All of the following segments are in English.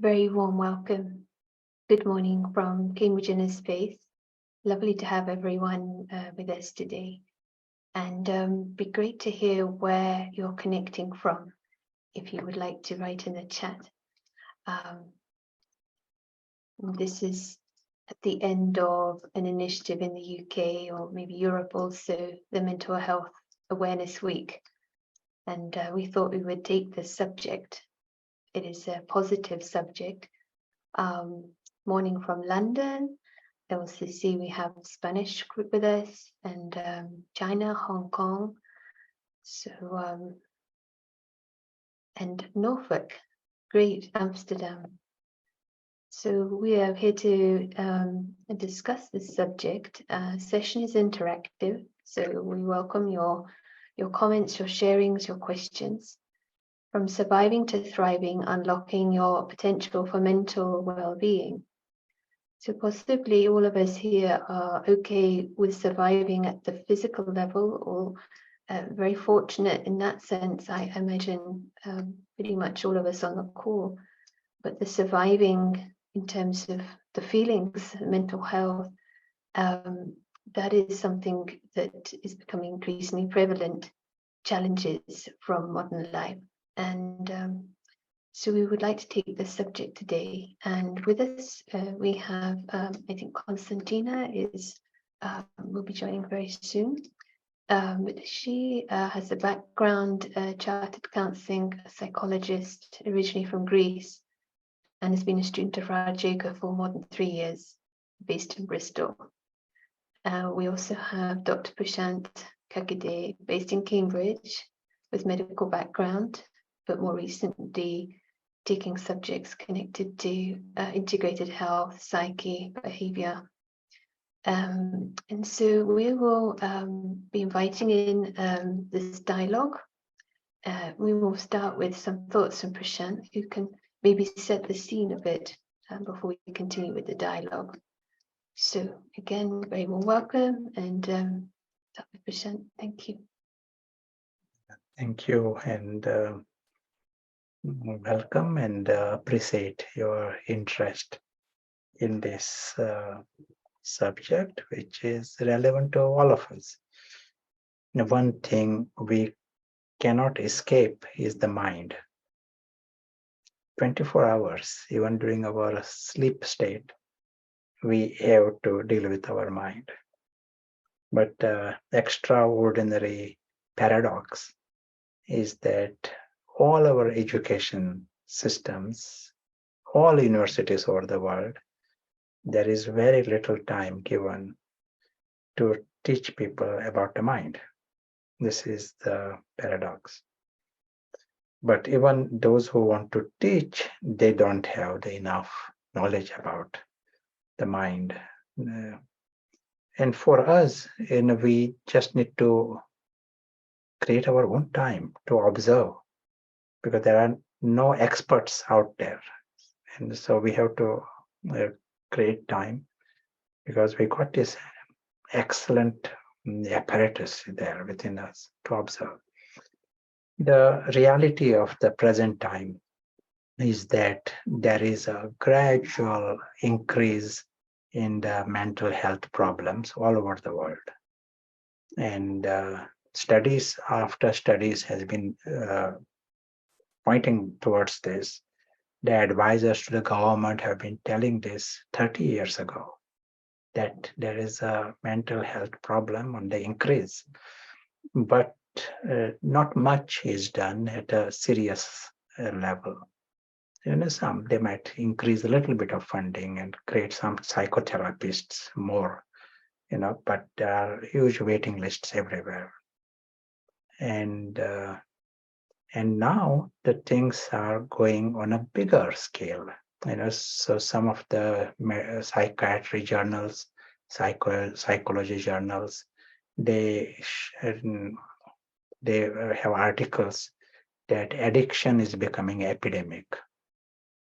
Very warm welcome. Good morning from Cambridge Inner Space. Lovely to have everyone with us today. And be great to hear where you're connecting from, if you would like to write in the chat. This is at the end of an initiative in the UK or maybe Europe also, the Mental Health Awareness Week. And we thought we would take this subject. It is a positive subject. Morning from London. I also see we have a Spanish group with us, and China, Hong Kong, and Norfolk, great, Amsterdam. So we are here to discuss this subject. Session is interactive, so we welcome your comments, your sharings, your questions. From surviving to thriving, unlocking your potential for mental well-being. So possibly all of us here are okay with surviving at the physical level, or very fortunate in that sense. I imagine pretty much all of us on the call, but the surviving in terms of the feelings, mental health, that is something that is becoming increasingly prevalent, challenges from modern life. And so we would like to take this subject today, and with us we have, I think Konstantina will be joining very soon. But she has a background, chartered counselling psychologist, originally from Greece, and has been a student of Raj Yoga for more than 3 years, based in Bristol. We also have Dr. Prashant Kakade, based in Cambridge, with medical background, but more recently taking subjects connected to integrated health, psyche, behavior. And so we will be inviting in this dialogue. We will start with some thoughts from Prashant, who can maybe set the scene a bit before we continue with the dialogue. So again, very warm welcome, and start with Prashant. Thank you. Thank you, and welcome, and appreciate your interest in this subject, which is relevant to all of us. One thing we cannot escape is the mind. 24 hours, even during our sleep state, we have to deal with our mind. But extraordinary paradox is that all our education systems, all universities over the world, there is very little time given to teach people about the mind. This is the paradox. But even those who want to teach, they don't have enough knowledge about the mind. And for us, we just need to create our own time to observe, because there are no experts out there. And so we have to create time, because we got this excellent apparatus there within us to observe. The reality of the present time is that there is a gradual increase in the mental health problems all over the world. And studies after studies has been pointing towards this. The advisors to the government have been telling this 30 years ago, that there is a mental health problem on the increase. But not much is done at a serious level. They might increase a little bit of funding and create some psychotherapists more, but there are huge waiting lists everywhere. And now the things are going on a bigger scale. So some of the psychiatry journals, psychology journals, they have articles that addiction is becoming epidemic.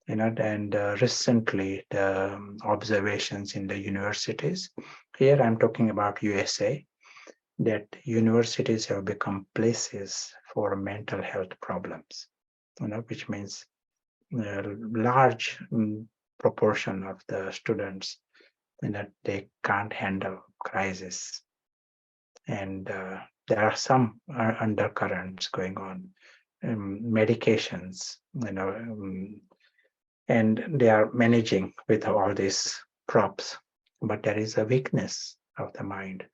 And recently the observations in the universities, here I'm talking about USA, that universities have become places for mental health problems, which means large proportion of the students that they can't handle crisis, and there are some undercurrents going on, medications, and they are managing with all these props, but there is a weakness of the mind.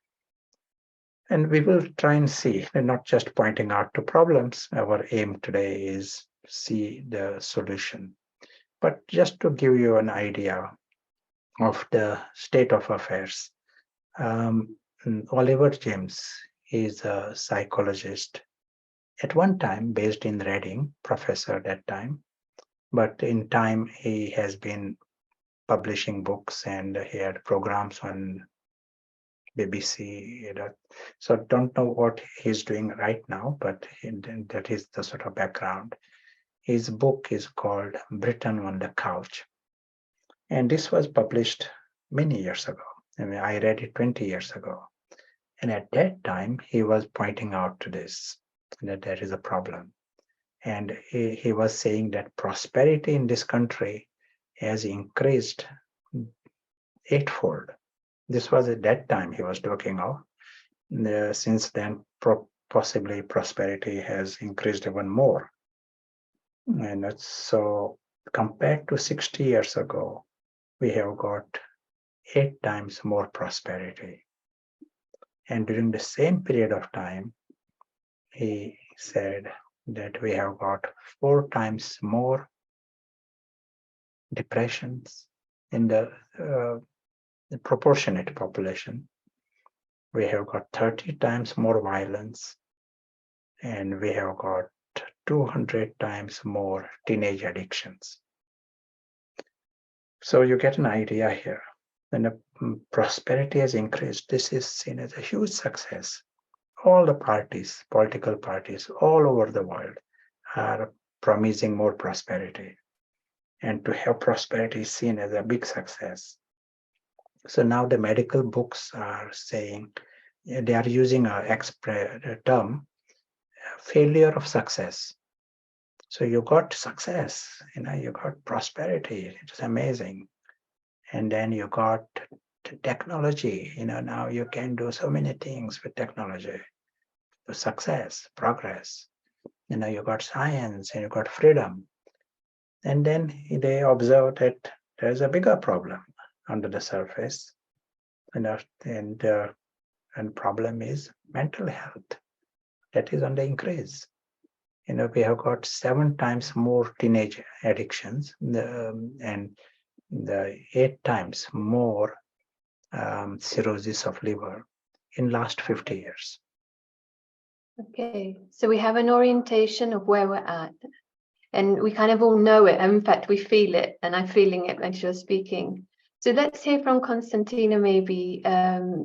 And we will try and see, and not just pointing out to problems. Our aim today is see the solution. But just to give you an idea of the state of affairs, Oliver James is a psychologist at one time based in Reading, professor at that time. But in time, he has been publishing books and he had programs on BBC. So don't know what he's doing right now, but that is the sort of background. His book is called Britain on the Couch. And this was published many years ago. I mean, I read it 20 years ago. And at that time, he was pointing out to this, that there is a problem. And he was saying that prosperity in this country has increased eightfold. This was at that time he was talking of. Since then, possibly prosperity has increased even more. And that's so compared to 60 years ago, we have got 8 times more prosperity. And during the same period of time, he said that we have got 4 times more depressions in the proportionate population. We have got 30 times more violence, and we have got 200 times more teenage addictions. So you get an idea here. When the prosperity has increased, this is seen as a huge success. All the parties, political parties all over the world are promising more prosperity. And to have prosperity is seen as a big success. So now the medical books are saying, they are using a term, failure of success. So you got success, you got prosperity, it's amazing. And then you got technology, now you can do so many things with technology. The success, progress, you got science and you got freedom. And then they observe that there's a bigger problem under the surface, and problem is mental health. That is on the increase. We have got 7 times more teenage addictions, and 8 times more cirrhosis of liver in last 50 years. Okay, so we have an orientation of where we're at, and we kind of all know it. In fact, we feel it, and I'm feeling it as you're speaking. So let's hear from Konstantina, maybe.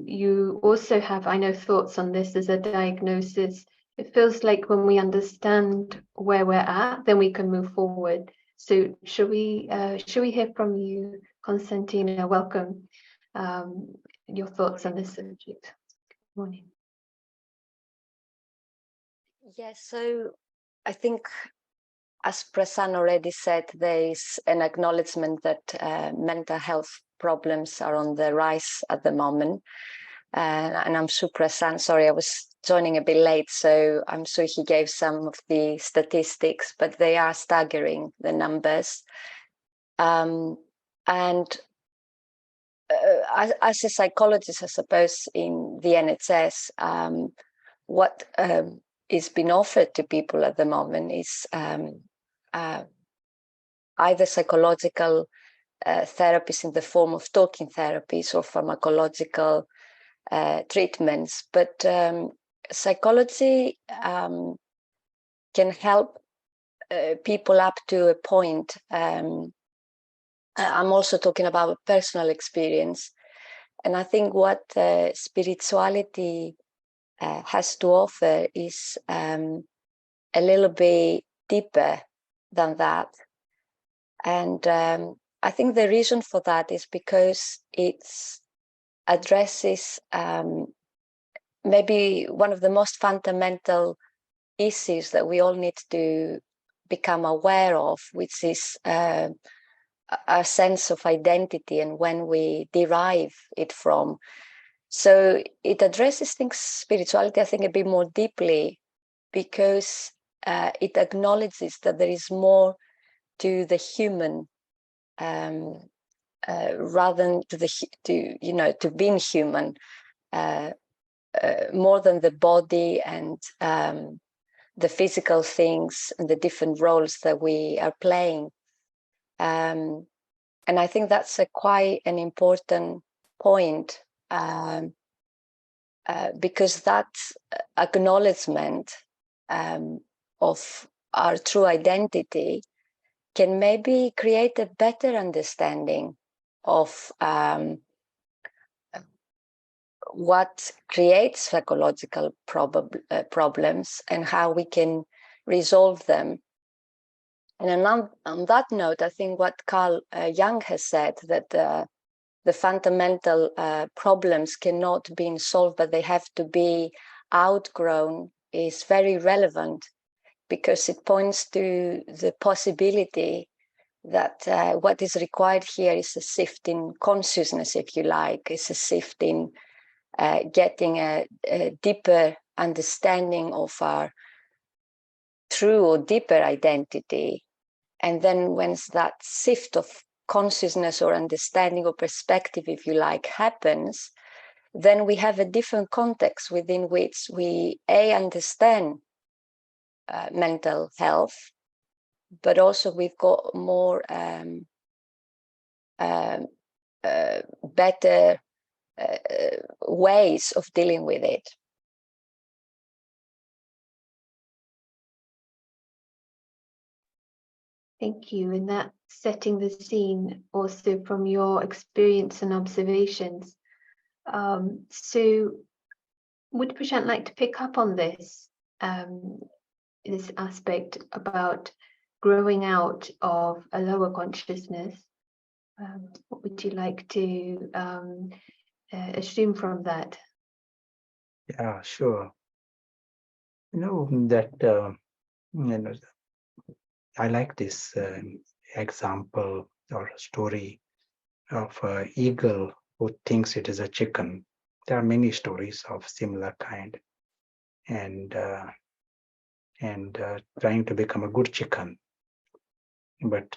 You also have, I know, thoughts on this as a diagnosis. It feels like when we understand where we're at, then we can move forward. So should we hear from you, Konstantina? Welcome. Your thoughts on this subject. Good morning. Yes, so I think, as Prasanna already said, there is an acknowledgement that mental health problems are on the rise at the moment. And I'm sure Prasanna, sorry, I was joining a bit late, so I'm sure he gave some of the statistics, but they are staggering, the numbers. And as a psychologist, I suppose, in the NHS, what is being offered to people at the moment is either psychological therapies in the form of talking therapies or pharmacological treatments. But psychology can help people up to a point. I'm also talking about personal experience. And I think what spirituality has to offer is a little bit deeper than that. And I think the reason for that is because it addresses maybe one of the most fundamental issues that we all need to become aware of, which is a sense of identity and when we derive it from. So it addresses things, spirituality, I think, a bit more deeply, because it acknowledges that there is more to the human rather than to being human, more than the body and the physical things and the different roles that we are playing. And I think that's quite an important point, because that acknowledgement of our true identity can maybe create a better understanding of what creates psychological problems and how we can resolve them. And on that note, I think what Carl Jung has said, that the fundamental problems cannot be solved, but they have to be outgrown, is very relevant, because it points to the possibility that what is required here is a shift in consciousness, if you like. It's a shift in getting a deeper understanding of our true or deeper identity. And then once that shift of consciousness or understanding or perspective, if you like, happens, then we have a different context within which we understand mental health, but also we've got more better ways of dealing with it. Thank you. And that setting the scene also from your experience and observations. So would Prashant like to pick up on this, this aspect about growing out of a lower consciousness? What would you like to assume from that? Yeah, sure. That I like this example or story of an eagle who thinks it is a chicken. There are many stories of similar kind, and trying to become a good chicken, but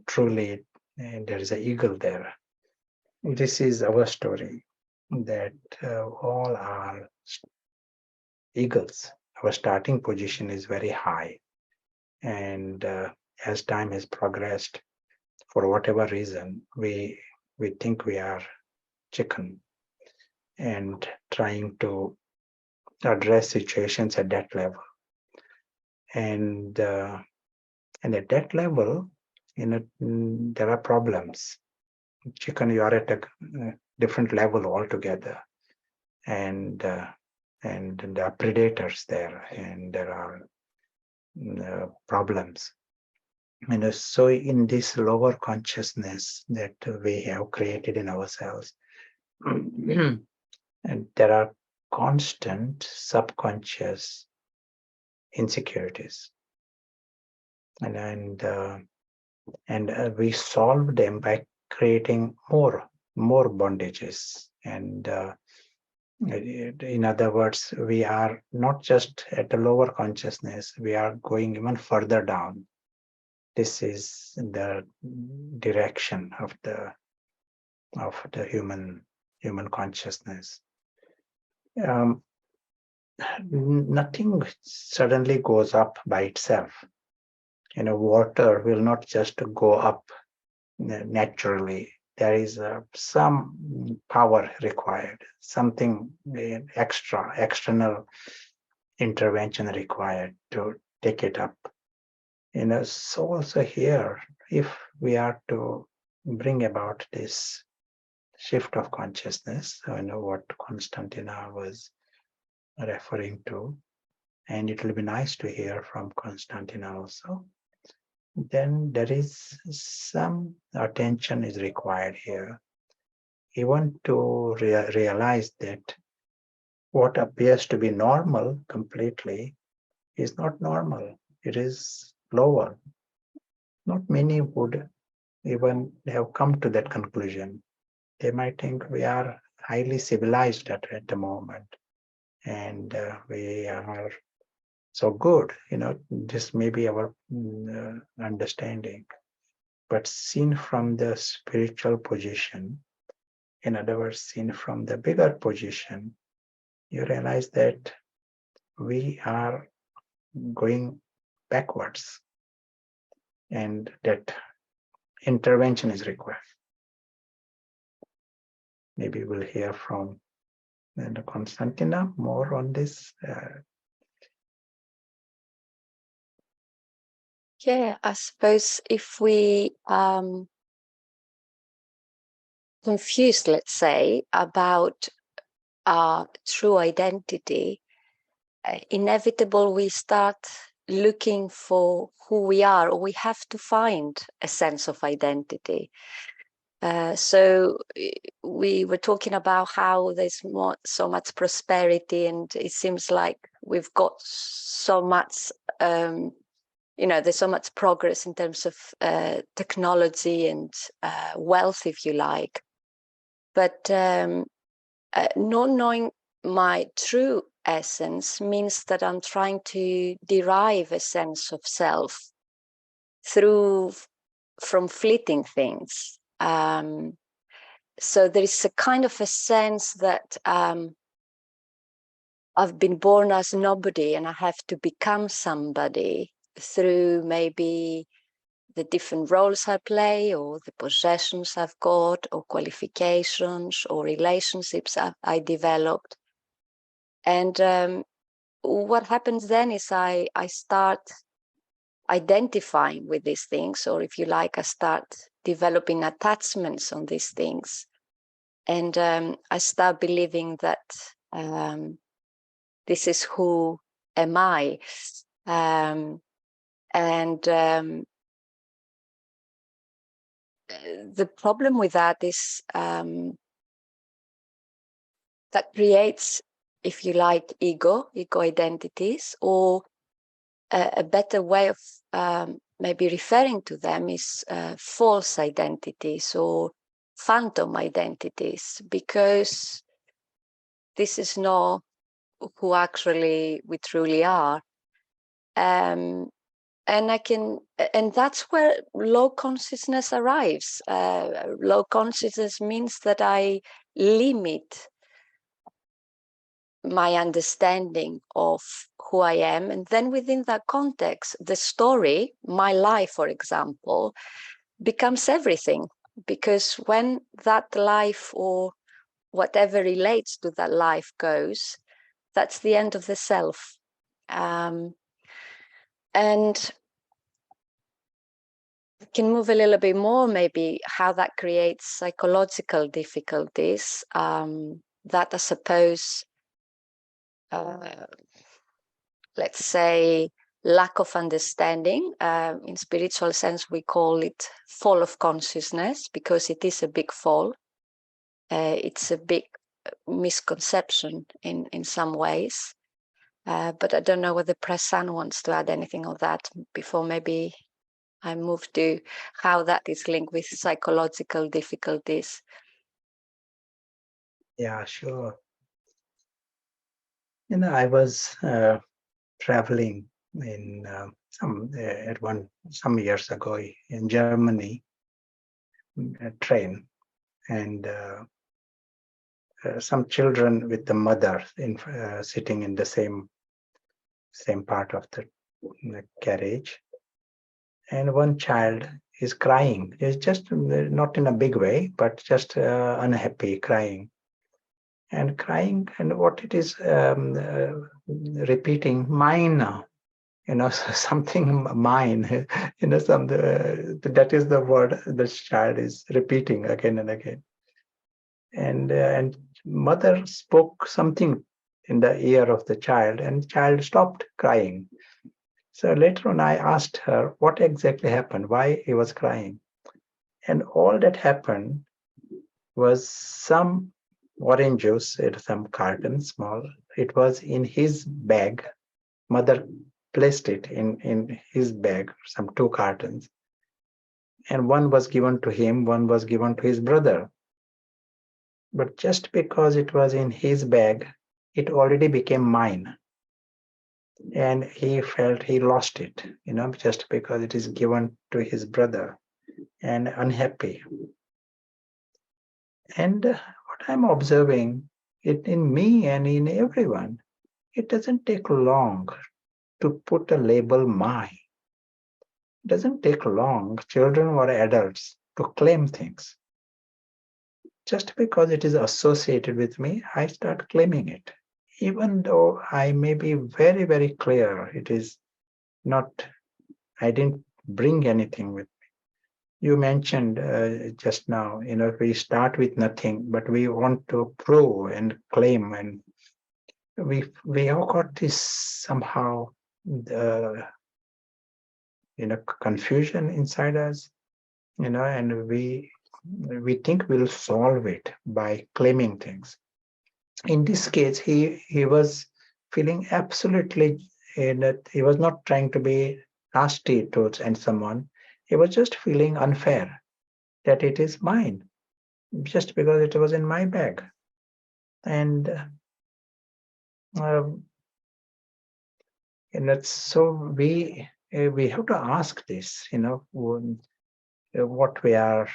truly there is an eagle there. This is our story, that all are eagles. Our starting position is very high, and as time has progressed, for whatever reason, we think we are chicken, and trying to address situations at that level. And at that level, there are problems. Chicken, you are at a different level altogether, and there are predators there, and there are problems. So in this lower consciousness that we have created in ourselves, and there are constant subconscious insecurities, and we solve them by creating more bondages. And in other words, we are not just at a lower consciousness, we are going even further down. This is the direction of the human consciousness. Nothing suddenly goes up by itself. Water will not just go up naturally. There is some power required, something external intervention required to take it up. So also here, if we are to bring about this shift of consciousness, what Konstantina was referring to, and it will be nice to hear from Konstantina also, then there is some attention is required here. You want to realize that what appears to be normal completely is not normal. It is lower, not many would even have come to that conclusion. They might think we are highly civilized at the moment, and we are so good, this may be our understanding. But seen from the spiritual position, in other words, seen from the bigger position, you realize that we are going backwards and that intervention is required. Maybe we'll hear from Konstantina more on this. Yeah, I suppose if we confused, let's say, about our true identity, inevitable we start looking for who we are, or we have to find a sense of identity. So we were talking about how there's so much prosperity, and it seems like we've got so much, there's so much progress in terms of technology and wealth, if you like. But not knowing my true essence means that I'm trying to derive a sense of self from fleeting things. So there is a kind of a sense that I've been born as nobody and I have to become somebody through maybe the different roles I play, or the possessions I've got, or qualifications, or relationships I developed. And what happens then is I start identifying with these things, or if you like, I start developing attachments on these things. And I start believing that this is who am I. The problem with that is that creates, if you like, ego identities, or a better way of maybe referring to them is false identities or phantom identities, because this is not who actually we truly are. And that's where low consciousness arrives. Low consciousness means that I limit my understanding of who I am. And then within that context, the story, my life, for example, becomes everything. Because when that life or whatever relates to that life goes, that's the end of the self. And we can move a little bit more, maybe how that creates psychological difficulties, that I suppose, let's say, lack of understanding. In spiritual sense, we call it fall of consciousness, because it is a big fall. It's a big misconception in some ways. But I don't know whether Prasanna wants to add anything on that before maybe I move to how that is linked with psychological difficulties. Yeah, sure. I was traveling in some years ago in Germany, a train, and some children with the mother sitting in the same part of the carriage, and one child is crying. It's just not in a big way, but just unhappy, crying. And what it is repeating, mine, something mine, that is the word this child is repeating again and again. And mother spoke something in the ear of the child, and the child stopped crying. So later on, I asked her what exactly happened, why he was crying. And all that happened was some orange juice in some carton, small. It was in his bag. Mother placed it in his bag, some 2 cartons. And one was given to him, one was given to his brother. But just because it was in his bag, it already became mine. And he felt he lost it, just because it is given to his brother, and unhappy. And what I'm observing it in me and in everyone, it doesn't take long to put a label mine. It doesn't take long, children or adults, to claim things. Just because it is associated with me, I start claiming it. Even though I may be very, very clear, it is not, I didn't bring anything with me. You mentioned just now, we start with nothing, but we want to prove and claim, and we all got this somehow, confusion inside us, and we think we'll solve it by claiming things. In this case, he was feeling absolutely that he was not trying to be nasty towards someone. He was just feeling unfair that it is mine, just because it was in my bag. And so we have to ask this, what we are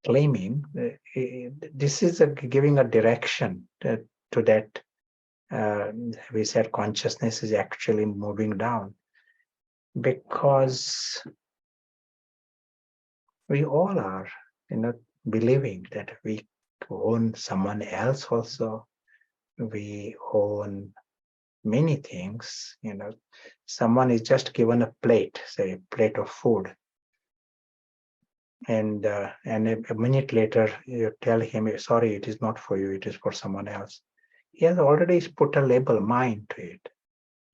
claiming. This is giving a direction to that. We said consciousness is actually moving down, because we all are, believing that we own someone else also. We own many things, Someone is just given a plate, say a plate of food, and a minute later you tell him, sorry, it is not for you, it is for someone else. He has already put a label, mine, to it,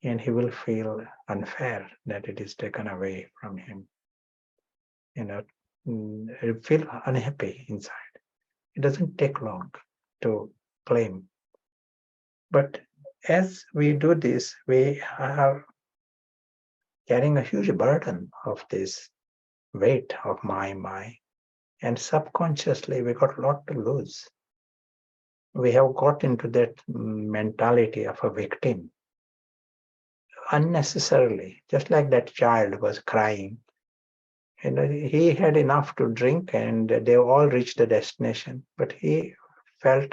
and he will feel unfair that it is taken away from him. He'll feel unhappy inside. It doesn't take long to claim. But as we do this, we are carrying a huge burden of this weight of my, and subconsciously we got a lot to lose. We have got into that mentality of a victim unnecessarily, just like that child was crying. He had enough to drink and they all reached the destination, but he felt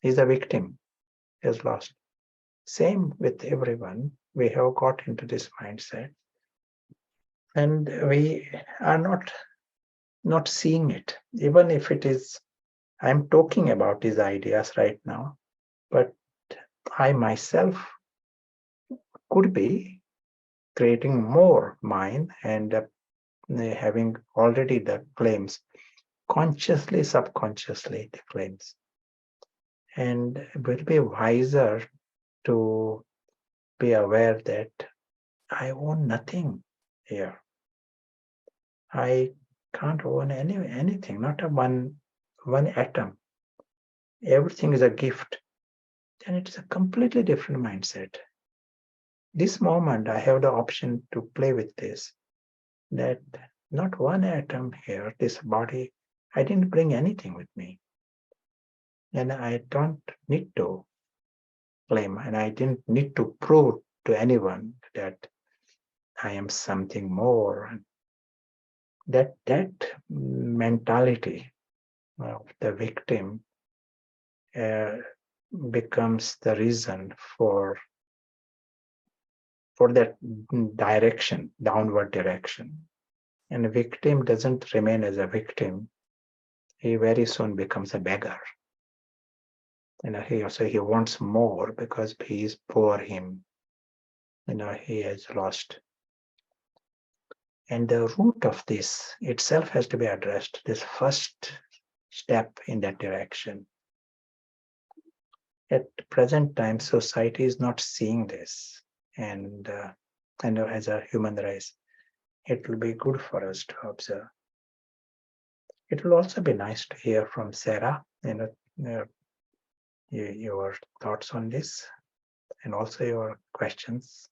he's a victim, he has lost. Same with everyone. We have got into this mindset, and we are not seeing it, even if it is, I'm talking about these ideas right now, but I myself could be creating more mine and having already the claims, consciously, subconsciously, the claims. And it will be wiser to be aware that I own nothing here. I can't own anything, not a one atom. Everything is a gift. Then it is a completely different mindset. This moment, I have the option to play with this, that not one atom here, this body, I didn't bring anything with me. And I don't need to claim, and I didn't need to prove to anyone that I am something more. That mentality of the victim becomes the reason for that direction, downward direction. And a victim doesn't remain as a victim. He very soon becomes a beggar. He wants more because he is poor him. He has lost. And the root of this itself has to be addressed, this first step in that direction. At present time, society is not seeing this. And as a human race, it will be good for us to observe. It will also be nice to hear from Sarah, your thoughts on this, and also your questions.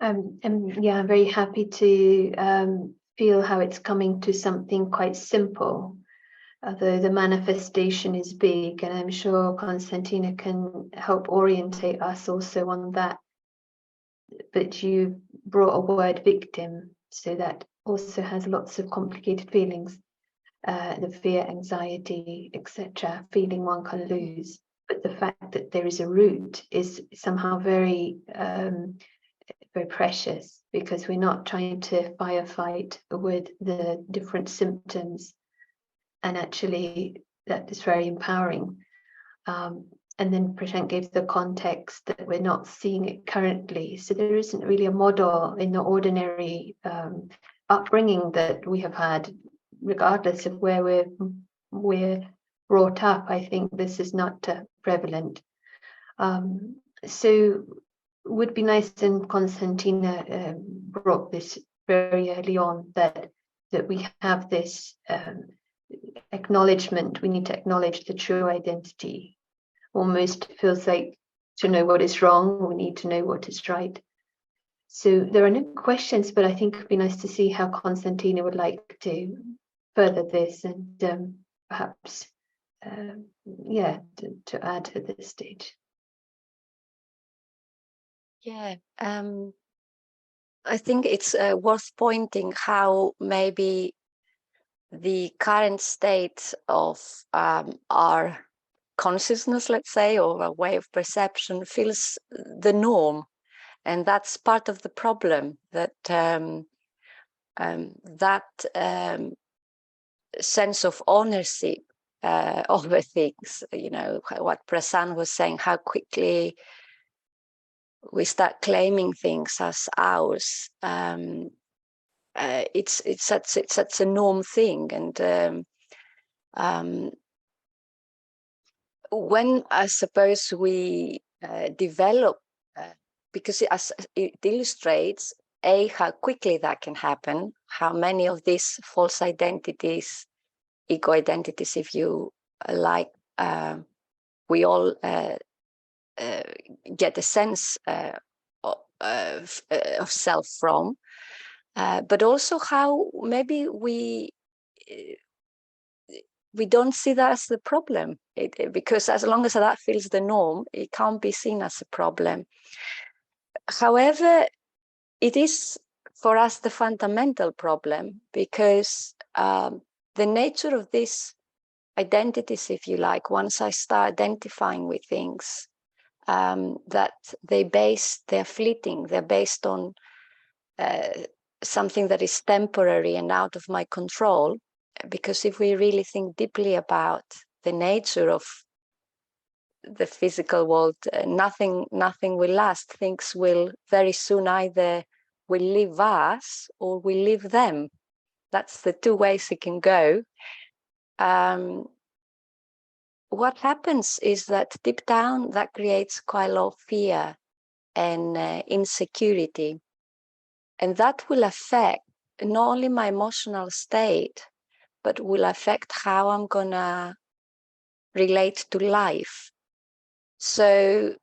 Yeah, I'm very happy to feel how it's coming to something quite simple, although the manifestation is big, and I'm sure Konstantina can help orientate us also on that. But you brought a word victim, so that also has lots of complicated feelings, the fear, anxiety, etc., feeling one can lose. But the fact that there is a root is somehow very very precious, because we're not trying to firefight with the different symptoms, and actually that is very empowering. And then Prashant gave the context that we're not seeing it currently, so there isn't really a model in the ordinary upbringing that we have had, regardless of where we're brought up. I think this is not prevalent. So would be nice, and Konstantina brought this very early on, that we have this acknowledgement. We need to acknowledge the true identity. Almost feels like, to know what is wrong, we need to know what is right. So there are no questions, but I think it'd be nice to see how Konstantina would like to further this, and perhaps to add at this stage. Yeah, I think it's worth pointing how maybe the current state of our consciousness, let's say, or a way of perception feels the norm. And that's part of the problem, that sense of ownership over things, what Prasanna was saying, how quickly we start claiming things as ours. It's such a norm thing, and when I suppose we develop, because it illustrates how quickly that can happen, how many of these false identities, ego identities, if you like, we all get a sense of self from, but also how maybe we don't see that as the problem, because as long as that feels the norm, it can't be seen as a problem. However, it is for us the fundamental problem, because the nature of these identities, if you like, once I start identifying with things, that they're fleeting, they're based on something that is temporary and out of my control. Because if we really think deeply about the nature of the physical world, nothing will last. Things will very soon either will leave us or will leave them. That's the two ways it can go. What happens is that deep down, that creates quite a lot of fear and insecurity. And that will affect not only my emotional state, but will affect how I'm gonna relate to life. So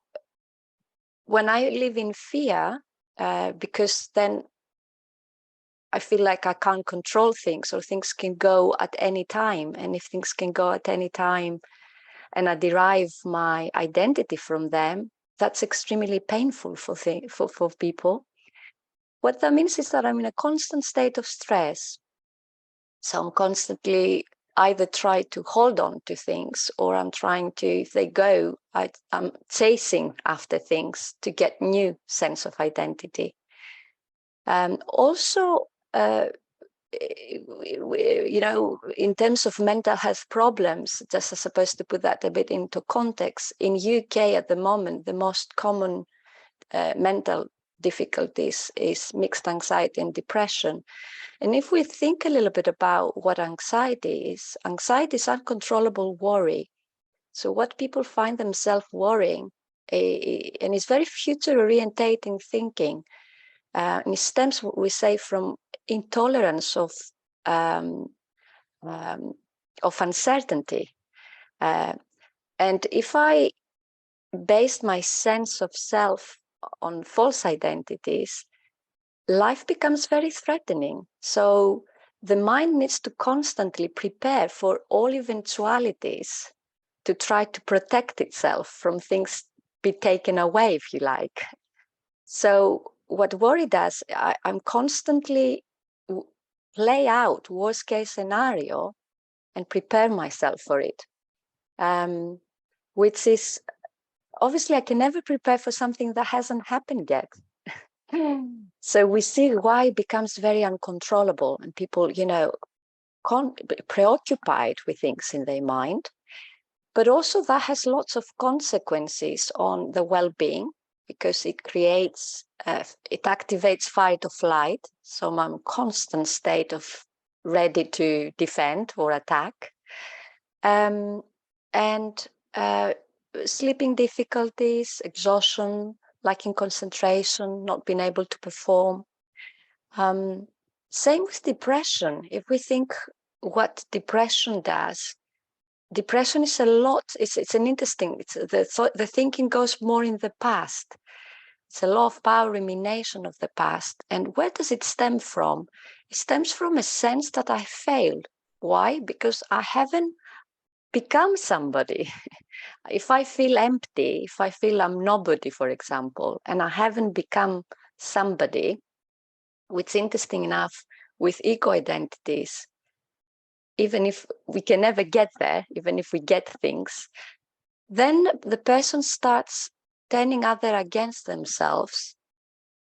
when I live in fear, because then I feel like I can't control things, or things can go at any time. And if things can go at any time and I derive my identity from them, that's extremely painful for people. What that means is that I'm in a constant state of stress. So I'm constantly either try to hold on to things, or I'm trying to, if they go, I'm chasing after things to get new sense of identity. Also, in terms of mental health problems, just as supposed to put that a bit into context, in UK at the moment, the most common mental difficulties is mixed anxiety and depression. And if we think a little bit about what anxiety is uncontrollable worry. So what people find themselves worrying, and it's very future orientating thinking, and it stems, we say, from intolerance of uncertainty. And if I based my sense of self on false identities, life becomes very threatening. So the mind needs to constantly prepare for all eventualities to try to protect itself from things be taken away, if you like. So what worry does, I'm constantly play out worst case scenario and prepare myself for it, which is obviously I can never prepare for something that hasn't happened yet. So we see why it becomes very uncontrollable, and people, preoccupied with things in their mind. But also that has lots of consequences on the well-being, because it creates, it activates fight or flight. So I'm in constant state of ready to defend or attack. And sleeping difficulties, exhaustion, lacking concentration, not being able to perform. Same with depression. If we think what depression does, depression is a lot. It's an interesting. The thinking goes more in the past. It's a lot of power rumination of the past. And where does it stem from? It stems from a sense that I failed. Why? Because I haven't become somebody. If I feel empty, if I feel I'm nobody, for example, and I haven't become somebody, which is interesting enough with ego identities, even if we can never get there, even if we get things, then the person starts turning other against themselves.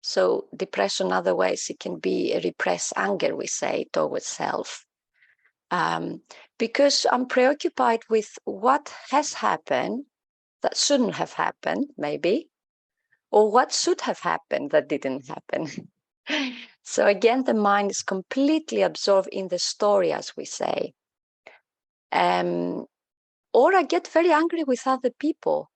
So depression, other ways, it can be a repressed anger, we say, towards self. Because I'm preoccupied with what has happened that shouldn't have happened, maybe, or what should have happened that didn't happen. So again, the mind is completely absorbed in the story, as we say. Or I get very angry with other people.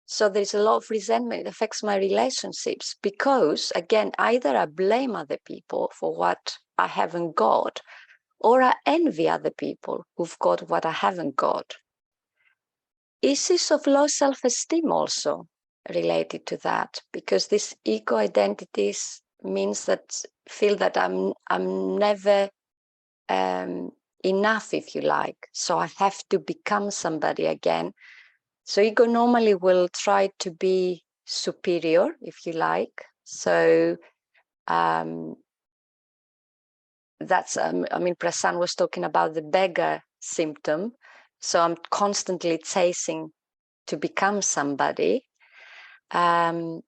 So there's a lot of resentment. It affects my relationships because, again, either I blame other people for what I haven't got, or I envy other people who've got what I haven't got. Issues of low self-esteem also related to that, because this ego identities means that feel that I'm never enough, if you like. So I have to become somebody again. So ego normally will try to be superior, if you like. So that's, Prasanna was talking about the beggar symptom. So I'm constantly chasing to become somebody, to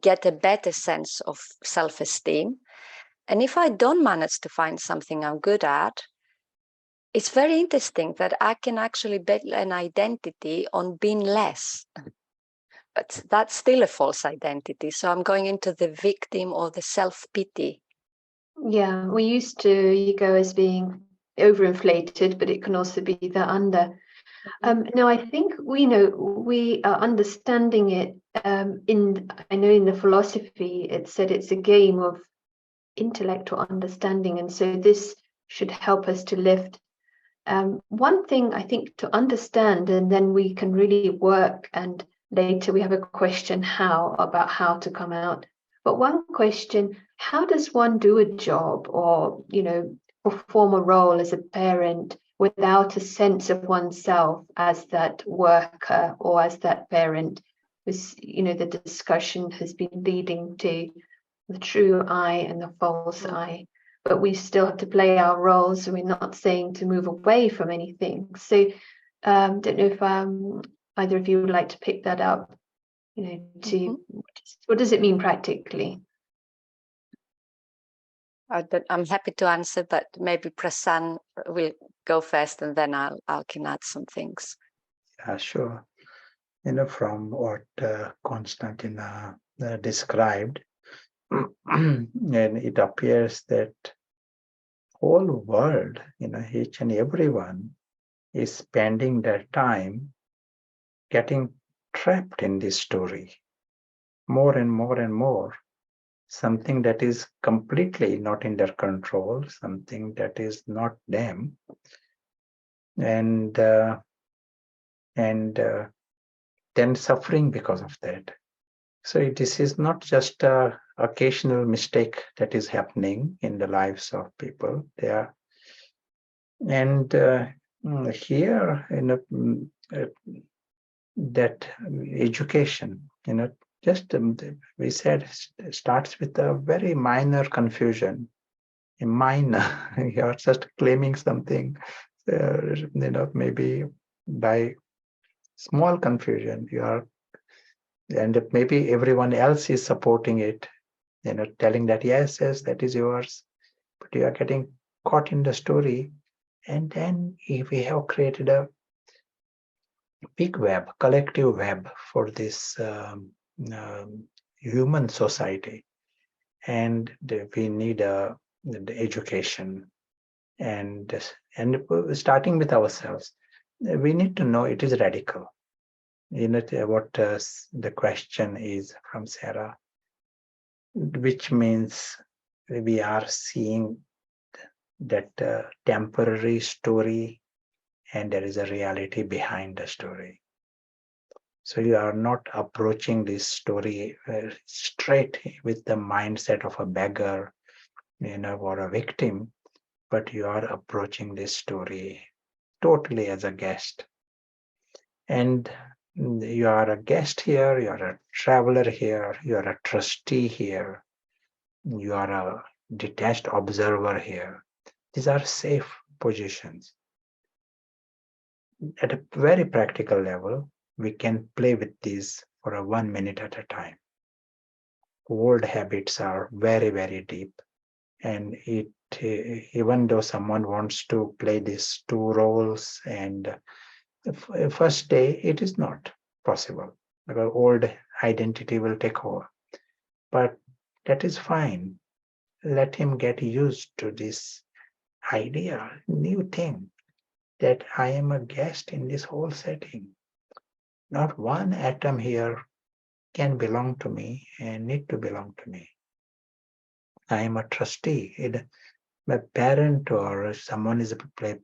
get a better sense of self-esteem. And if I don't manage to find something I'm good at, it's very interesting that I can actually build an identity on being less. But that's still a false identity. So I'm going into the victim or the self-pity. Yeah, we used to ego as being overinflated, but it can also be the under. Now, I think we are understanding it. I know in the philosophy it said it's a game of intellectual understanding, and so this should help us to lift. One thing I think to understand, and then we can really work. And later we have a question about how to come out. But one question: how does one do a job, or perform a role as a parent, without a sense of oneself as that worker or as that parent? Because the discussion has been leading to the true I and the false I, but we still have to play our roles. So we're not saying to move away from anything. So don't know if either of you would like to pick that up. What does it mean practically? I'm happy to answer, but maybe Prasanna will go first, and then I can add some things. Yeah, sure. From what Konstantina described, and it appears that whole world, each and everyone is spending their time getting trapped in this story more and more and more. Something that is completely not in their control, something that is not them, and then suffering because of that. So this is not just a occasional mistake that is happening in the lives of people there. And here, that education, just we said starts with a very minor confusion. A minor, you're just claiming something, maybe by small confusion, and maybe everyone else is supporting it, telling that yes, that is yours, but you are getting caught in the story. And then we have created a big web, collective web for this human society. And we need the education, and starting with ourselves. We need to know it is radical. What the question is from Sarah, which means we are seeing that temporary story, and there is a reality behind the story. So you are not approaching this story straight with the mindset of a beggar, or a victim, but you are approaching this story totally as a guest. And you are a guest here, you are a traveler here, you are a trustee here, you are a detached observer here. These are safe positions. At a very practical level, we can play with these for a 1 minute at a time. Old habits are very, very deep. And even though someone wants to play these two roles, and first day, it is not possible because old identity will take over. But that is fine. Let him get used to this idea, new thing, that I am a guest in this whole setting. Not one atom here can belong to me and need to belong to me. I am a trustee. My parent or someone is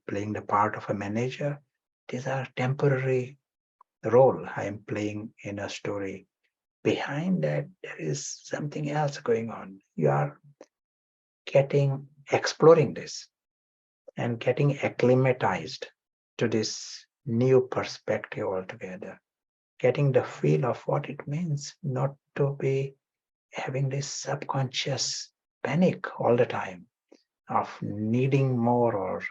playing the part of a manager. These are temporary role I am playing in a story. Behind that, there is something else going on. You are exploring this and getting acclimatized to this new perspective altogether, getting the feel of what it means not to be having this subconscious panic all the time of needing more or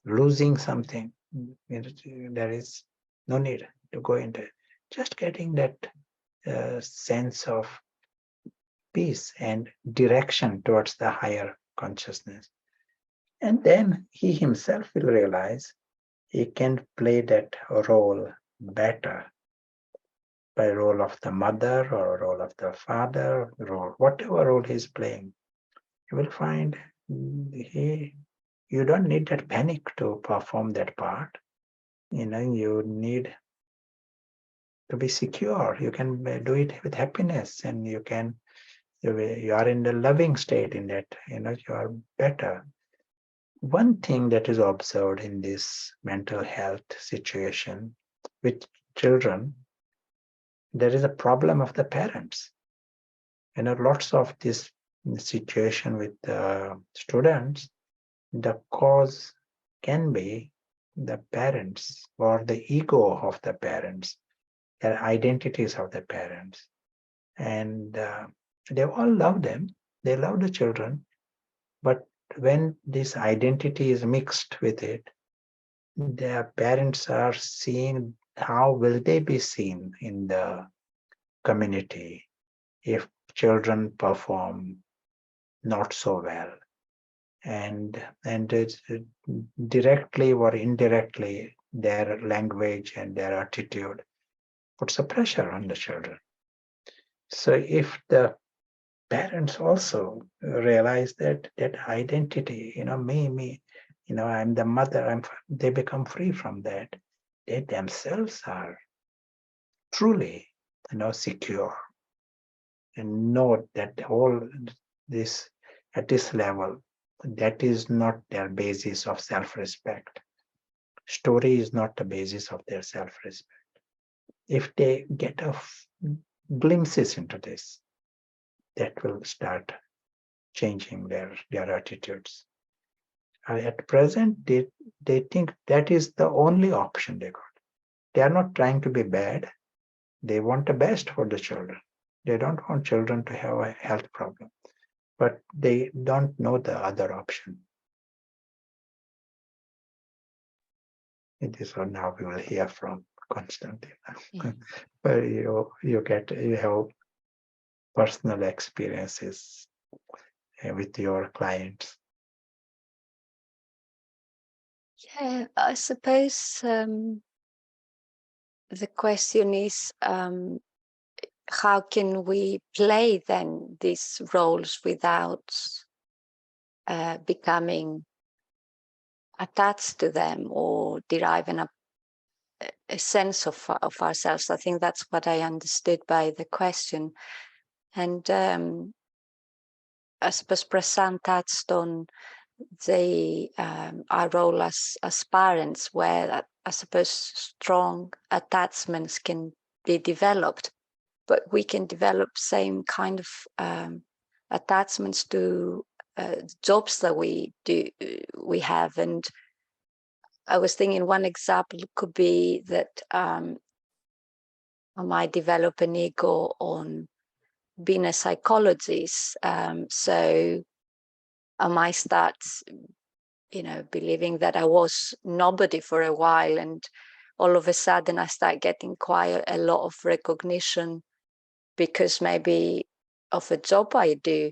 losing something. There is no need to go into it. Just getting that sense of peace and direction towards the higher consciousness. And then he himself will realize he can play that role better, by role of the mother or role of the father, whatever role he's playing. You will find you don't need that panic to perform that part. You need to be secure. You can do it with happiness, and you are in the loving state in that, you are better. One thing that is observed in this mental health situation with children, there is a problem of the parents. Lots of this situation with students, the cause can be the parents or the ego of the parents, their identities of the parents. And they all love them, they love the children, but when this identity is mixed with it, their parents are seeing how will they be seen in the community if children perform not so well. And it's directly or indirectly, their language and their attitude puts a pressure on the children. So if the parents also realize that identity, me, I'm the mother, they become free from that. They themselves are truly, secure, and know that all this at this level, that is not their basis of self-respect. Story is not the basis of their self-respect. If they get glimpses into this, that will start changing their attitudes. At present, they think that is the only option they got. They are not trying to be bad. They want the best for the children. They don't want children to have a health problem, but they don't know the other option. This one now we will hear from Konstantina. But you have personal experiences with your clients. Yeah, I suppose the question is, how can we play then these roles without becoming attached to them or deriving a sense of ourselves? I think that's what I understood by the question. And I suppose Prasan touched on our role as parents, where I suppose strong attachments can be developed, but we can develop same kind of attachments to jobs that we have. And I was thinking one example could be that I might develop an ego on being a psychologist. So I might start, believing that I was nobody for a while, and all of a sudden I start getting quite a lot of recognition because maybe of a job I do.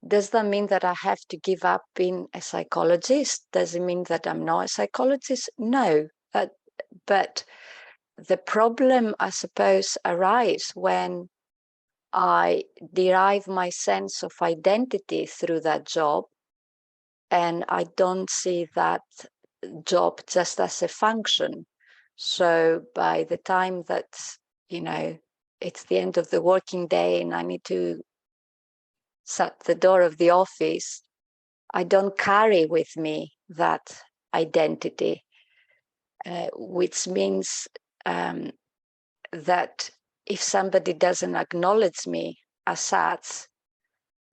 Does that mean that I have to give up being a psychologist? Does it mean that I'm not a psychologist? No. But the problem, I suppose, arises when I derive my sense of identity through that job, and I don't see that job just as a function. So by the time that, it's the end of the working day and I need to shut the door of the office, I don't carry with me that identity, which means that if somebody doesn't acknowledge me as such,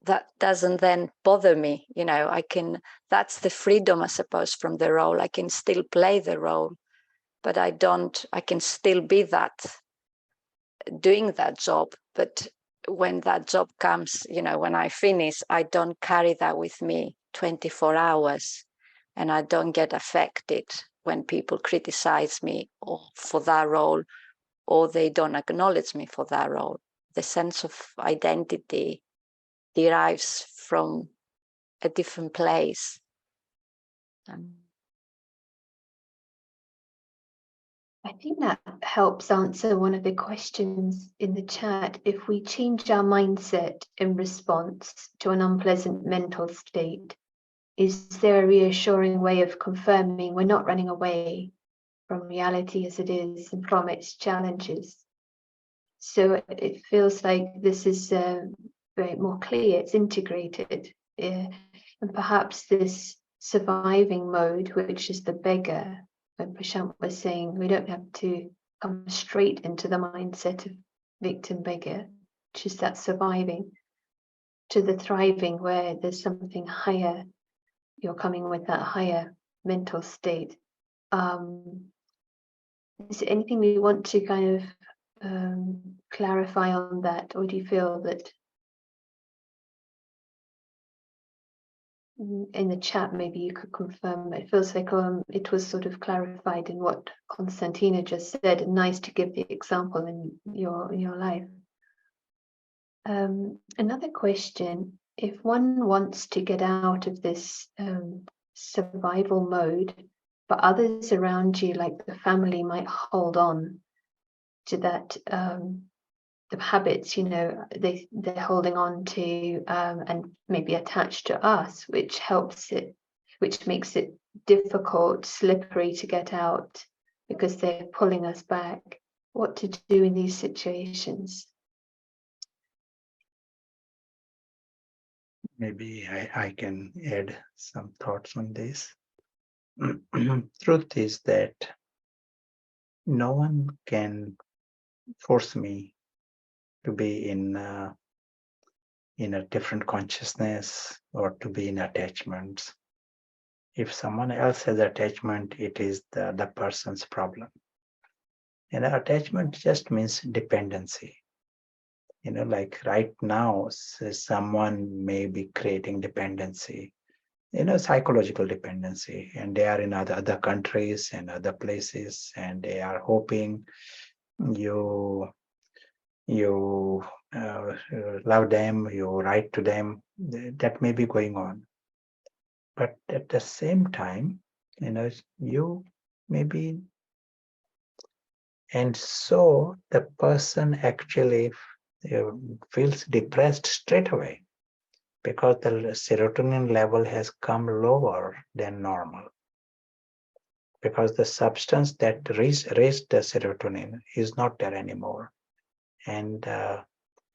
that doesn't then bother me. That's the freedom, I suppose, from the role. I can still play the role, but I can still be doing that job. But when that job comes, when I finish, I don't carry that with me 24 hours, and I don't get affected when people criticize me for that role, or they don't acknowledge me for that role. The sense of identity derives from a different place. I think that helps answer one of the questions in the chat. If we change our mindset in response to an unpleasant mental state, is there a reassuring way of confirming we're not running away from reality as it is and from its challenges? So it feels like this is very more clear, it's integrated. And perhaps this surviving mode, which is the beggar, when Prashant was saying we don't have to come straight into the mindset of victim beggar, which is that surviving, to the thriving where there's something higher, you're coming with that higher mental state. Is there anything we want to kind of clarify on that, or do you feel that in the chat maybe you could confirm? It feels like it was sort of clarified in what Konstantina just said, and nice to give the example in your life. Another question: if one wants to get out of this survival mode, but others around you, like the family, might hold on to that the habits, they're holding on to and maybe attached to us, which makes it difficult, slippery to get out because they're pulling us back. What to do in these situations? Maybe I can add some thoughts on this. Truth is that no one can force me to be in in a different consciousness or to be in attachments. If someone else has attachment, it is the person's problem. Attachment just means dependency. Like right now, someone may be creating dependency, psychological dependency, and they are in other countries and other places, and they are hoping you love them, you write to them. That may be going on. But at the same time, you may be, and so the person actually feels depressed straight away because the serotonin level has come lower than normal. Because the substance that raised the serotonin is not there anymore, and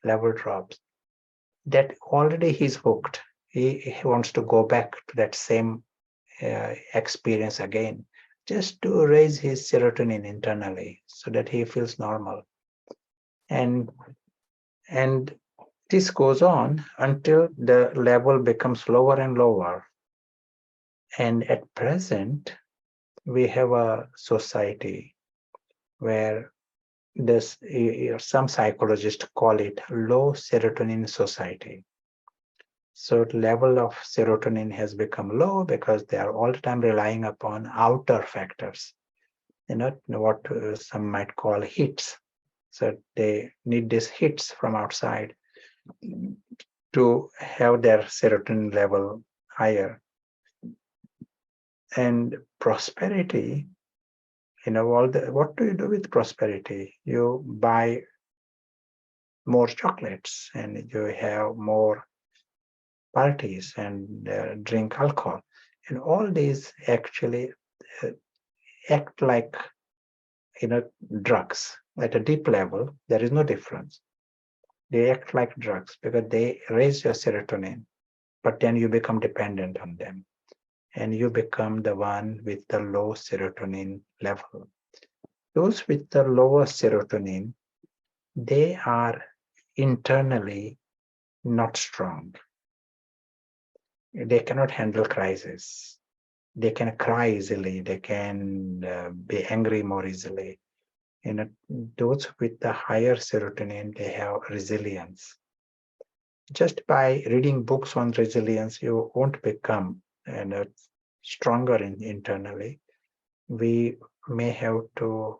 level drops. That already he's hooked. He wants to go back to that same experience again, just to raise his serotonin internally so that he feels normal. And this goes on until the level becomes lower and lower. And at present, we have a society where some psychologists call it low serotonin society. So the level of serotonin has become low because they are all the time relying upon outer factors, what some might call hits. So they need these hits from outside to have their serotonin level higher. And prosperity, what do you do with prosperity? You buy more chocolates and you have more parties and drink alcohol. And all these actually act like, drugs. At a deep level, there is no difference. They act like drugs because they raise your serotonin, but then you become dependent on them. And you become the one with the low serotonin level. Those with the lower serotonin, they are internally not strong. They cannot handle crisis. They can cry easily. They can be angry more easily. Those with the higher serotonin, they have resilience. Just by reading books on resilience, you won't become stronger internally. We may have to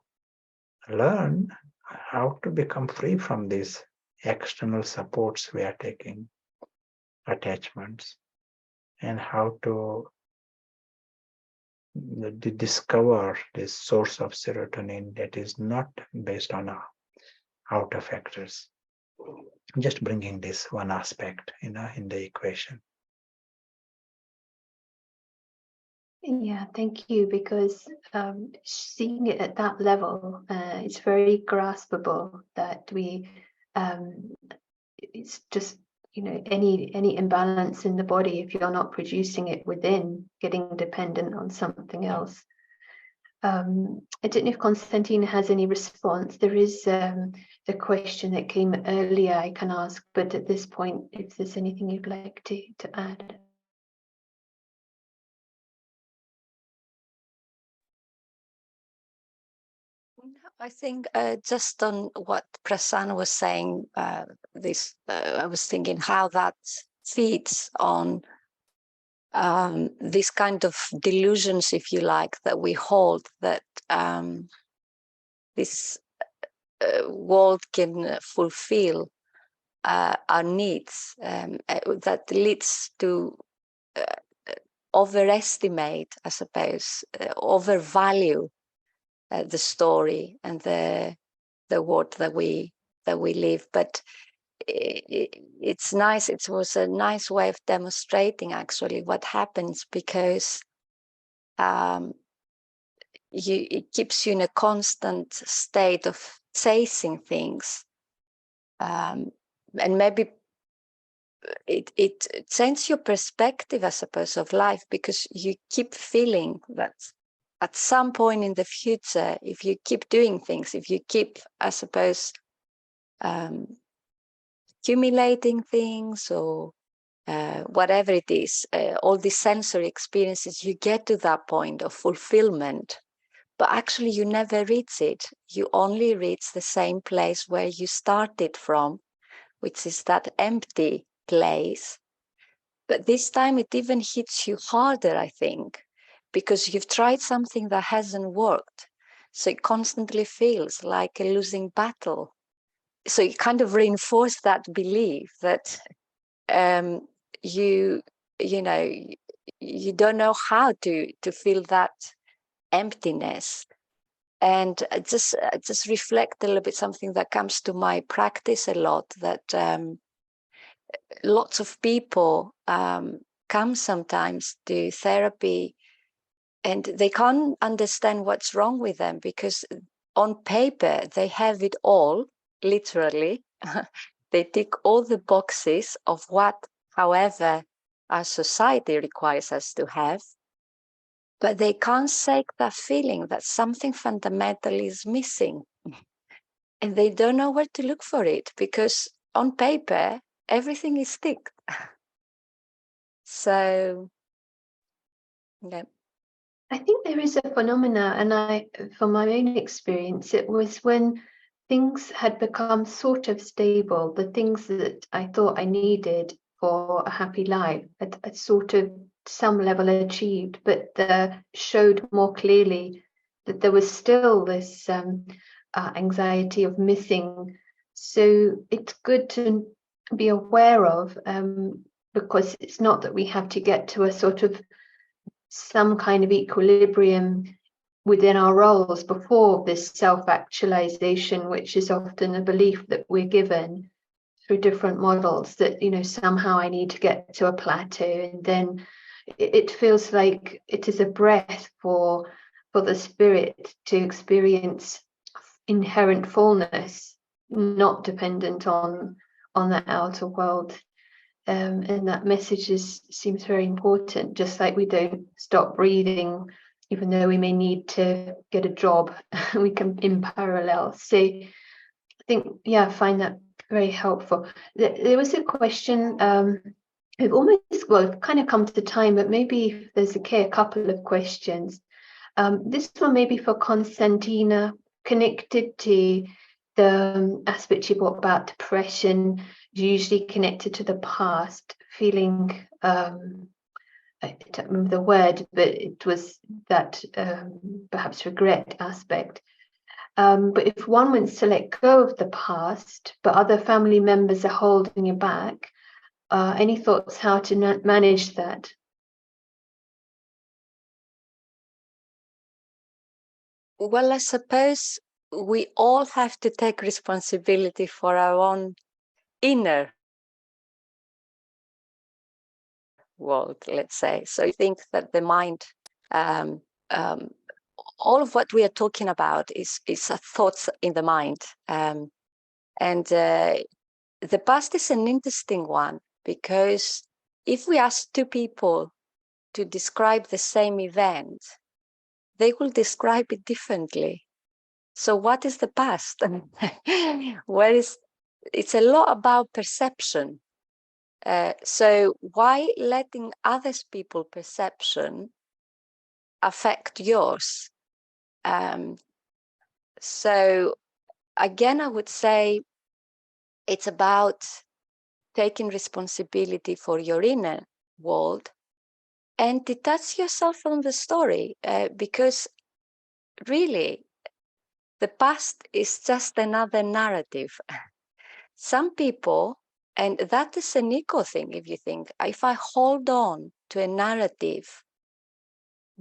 learn how to become free from these external supports we are taking, attachments, and how to discover this source of serotonin that is not based on outer factors. Just bringing this one aspect, in the equation. Yeah, thank you, because seeing it at that level, it's very graspable that it's just, any imbalance in the body, if you're not producing it within, getting dependent on something else. I don't know if Konstantina has any response. There is the question that came earlier I can ask, but at this point, if there's anything you'd like to add. I think just on what Prasanna was saying, I was thinking how that feeds on this kind of delusions, if you like, that we hold, that this world can fulfill our needs, that leads to overestimate, I suppose, overvalue the story and the world that we live. But it's nice. It was a nice way of demonstrating actually what happens, because it keeps you in a constant state of chasing things, and maybe it changes your perspective, I suppose, of life, because you keep feeling that at some point in the future, if you keep doing things, if you keep, I suppose, accumulating things or whatever it is, all these sensory experiences, you get to that point of fulfillment, but actually you never reach it. You only reach the same place where you started from, which is that empty place. But this time it even hits you harder, I think, because you've tried something that hasn't worked. So it constantly feels like a losing battle. So it kind of reinforced that belief that you know, you don't know how to feel that emptiness. And just reflect a little bit something that comes to my practice a lot, that lots of people come sometimes to therapy and they can't understand what's wrong with them, because on paper they have it all, literally. They tick all the boxes of what, however, our society requires us to have, but they can't shake that feeling that something fundamental is missing. And they don't know where to look for it, because on paper, everything is ticked. So, yeah. I think there is a phenomena, and from my own experience, it was when things had become sort of stable, the things that I thought I needed for a happy life, had sort of some level achieved, but showed more clearly that there was still this anxiety of missing. So it's good to be aware of, because it's not that we have to get to a sort of some kind of equilibrium within our roles before this self-actualization, which is often a belief that we're given through different models, that, you know, somehow I need to get to a plateau, and then it feels like it is a breath for the spirit to experience inherent fullness, not dependent on the outer world. And that message seems very important, just like we don't stop breathing, even though we may need to get a job, we can in parallel. So I think, yeah, I find that very helpful. There was a question, we've almost, well, kind of come to time, but maybe if there's a couple of questions. This one maybe for Konstantina, connected to the aspect you brought about depression, usually connected to the past, feeling, I don't remember the word, but it was that perhaps regret aspect. But if one wants to let go of the past, but other family members are holding you back, any thoughts how to manage that? Well, I suppose we all have to take responsibility for our own inner world, let's say. So I think that the mind, all of what we are talking about is thoughts in the mind. And the past is an interesting one, because if we ask two people to describe the same event, they will describe it differently. So what is the past? It's a lot about perception. So why letting others people's perception affect yours? So again, I would say it's about taking responsibility for your inner world and detach yourself from the story, because really the past is just another narrative. Some people, and that is an ego thing, if you think, if I hold on to a narrative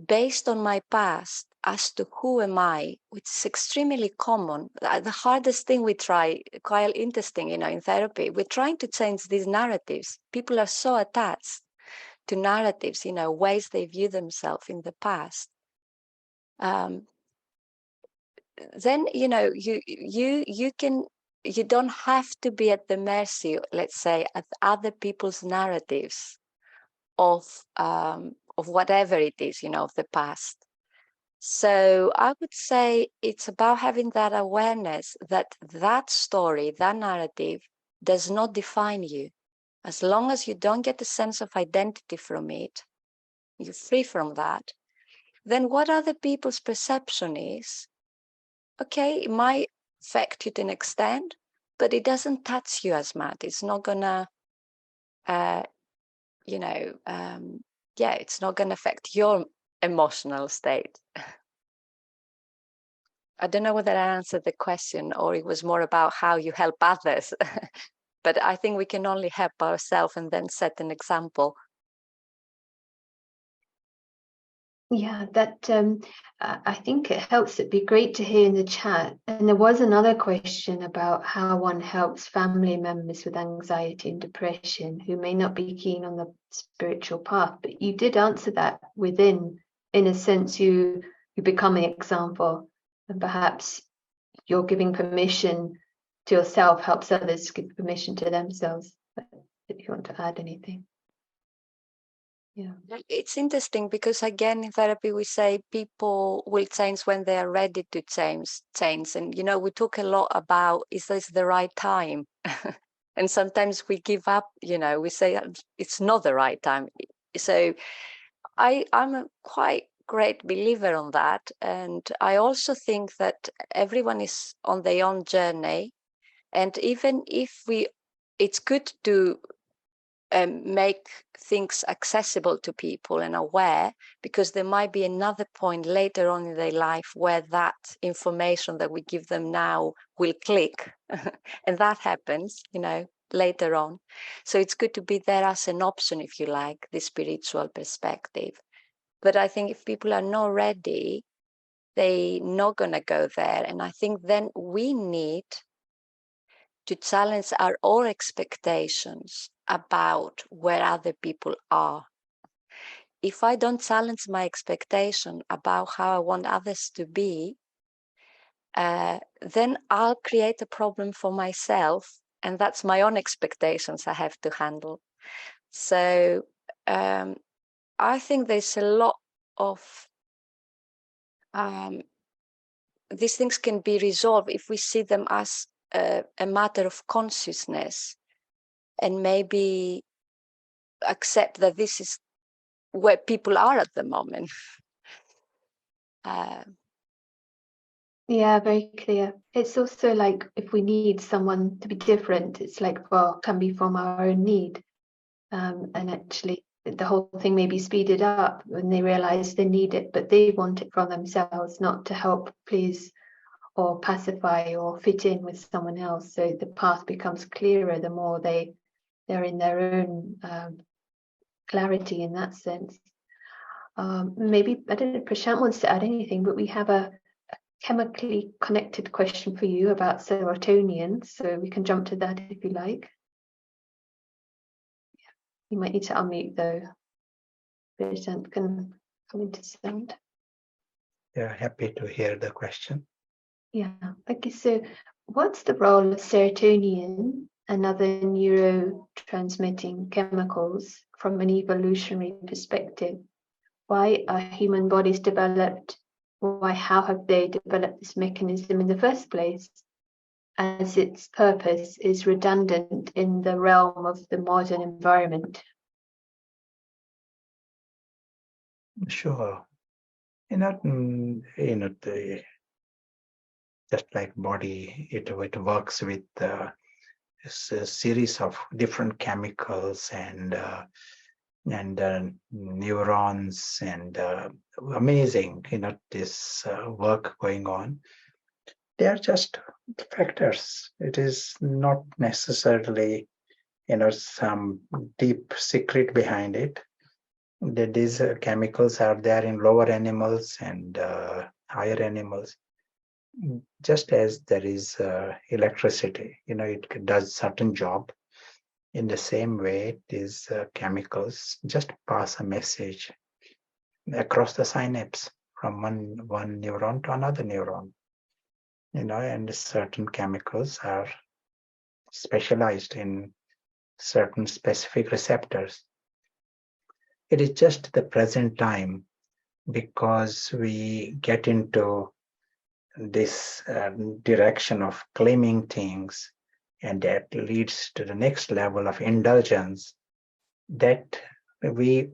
based on my past as to who am I, which is extremely common. The hardest thing we try, quite interesting, in therapy, we're trying to change these narratives. People are so attached to narratives, ways they view themselves in the past. Then, you don't have to be at the mercy, let's say, of other people's narratives of whatever it is, of the past. So I would say it's about having that awareness that that story, that narrative does not define you. As long as you don't get a sense of identity from it, you're free from that, then what other people's perception is, okay, it might affect you to an extent, but it doesn't touch you as much. It's not gonna, it's not gonna affect your emotional state. I don't know whether I answered the question or it was more about how you help others, but I think we can only help ourselves and then set an example. Yeah, that I think it helps. It'd be great to hear in the chat. And there was another question about how one helps family members with anxiety and depression who may not be keen on the spiritual path. But you did answer that within, in a sense, you become an example, and perhaps you're giving permission to yourself helps others give permission to themselves. But if you want to add anything. Yeah. It's interesting because again in therapy we say people will change when they are ready to change. And we talk a lot about, is this the right time? And sometimes we give up, we say it's not the right time. So I'm a quite great believer on that. And I also think that everyone is on their own journey. And even if it's good to make things accessible to people and aware, because there might be another point later on in their life where that information that we give them now will click. And that happens, later on. So it's good to be there as an option, if you like, the spiritual perspective. But I think if people are not ready, they're not going to go there. And I think then we need to challenge our own expectations about where other people are. If I don't challenge my expectation about how I want others to be, then I'll create a problem for myself, and that's my own expectations I have to handle. So I think there's a lot of these things can be resolved if we see them as a matter of consciousness, and maybe accept that this is where people are at the moment. Yeah, very clear. It's also like if we need someone to be different, it's like, well, can be from our own need. And actually the whole thing may be speeded up when they realize they need it, but they want it from themselves, not to help please or pacify or fit in with someone else. So the path becomes clearer the more they're in their own clarity in that sense. Maybe, I don't know, Prashant wants to add anything, but we have a chemically connected question for you about serotonin, so we can jump to that if you like. You might need to unmute though. Prashant can come into sound. Yeah, happy to hear the question. Yeah, okay, so what's the role of serotonin and other neurotransmitting chemicals from an evolutionary perspective? Why are human bodies developed? How have they developed this mechanism in the first place, as its purpose is redundant in the realm of the modern environment? Sure. Just like body, it works with a series of different chemicals and neurons and amazing, this work going on. They are just factors. It is not necessarily, some deep secret behind it. That these chemicals are there in lower animals and higher animals. Just as there is electricity, it does certain job. In the same way, these chemicals just pass a message across the synapse from one neuron to another neuron. And certain chemicals are specialized in certain specific receptors. It is just the present time, because we get into this direction of claiming things and that leads to the next level of indulgence, that we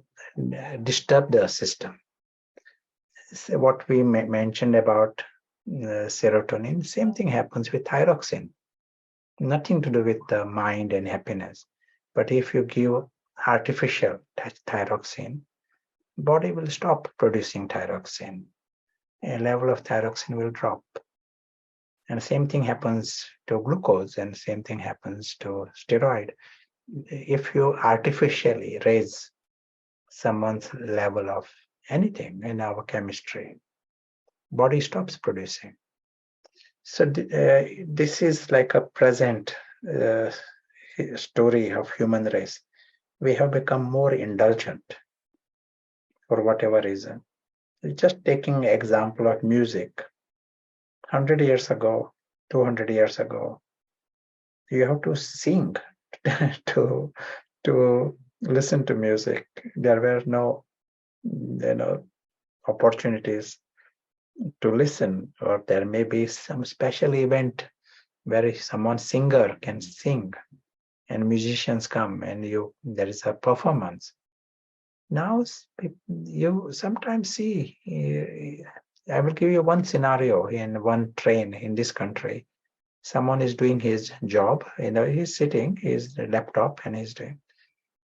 disturb the system. So what we mentioned about serotonin, same thing happens with thyroxine. Nothing to do with the mind and happiness. But if you give artificial thyroxine, body will stop producing thyroxine. A level of thyroxine will drop. And the same thing happens to glucose, and same thing happens to steroid. If you artificially raise someone's level of anything in our chemistry, body stops producing. So this is like a present story of human race. We have become more indulgent for whatever reason. Just taking example of music. 100 years ago, 200 years ago, you have to sing to listen to music. There were no opportunities to listen, or there may be some special event where someone singer can sing and musicians come and there is a performance. Now you sometimes see, I will give you one scenario in one train in this country. Someone is doing his job, he's sitting, his laptop, and he's doing,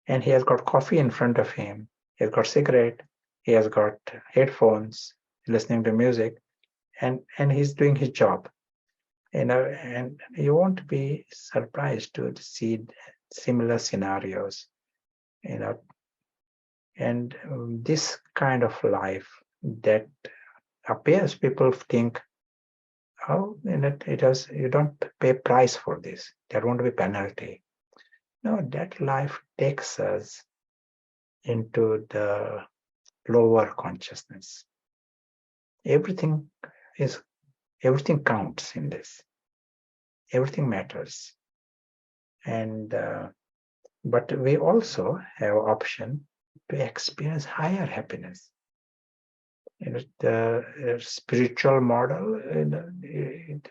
and he has got coffee in front of him, he has got cigarette, he has got headphones, listening to music, and he's doing his job. And you won't be surprised to see similar scenarios, and this kind of life that appears, people think, oh, you don't pay price for this, there won't be penalty. No, that life takes us into the lower consciousness. Everything counts in this. Everything matters. And but we also have option to experience higher happiness. The spiritual model,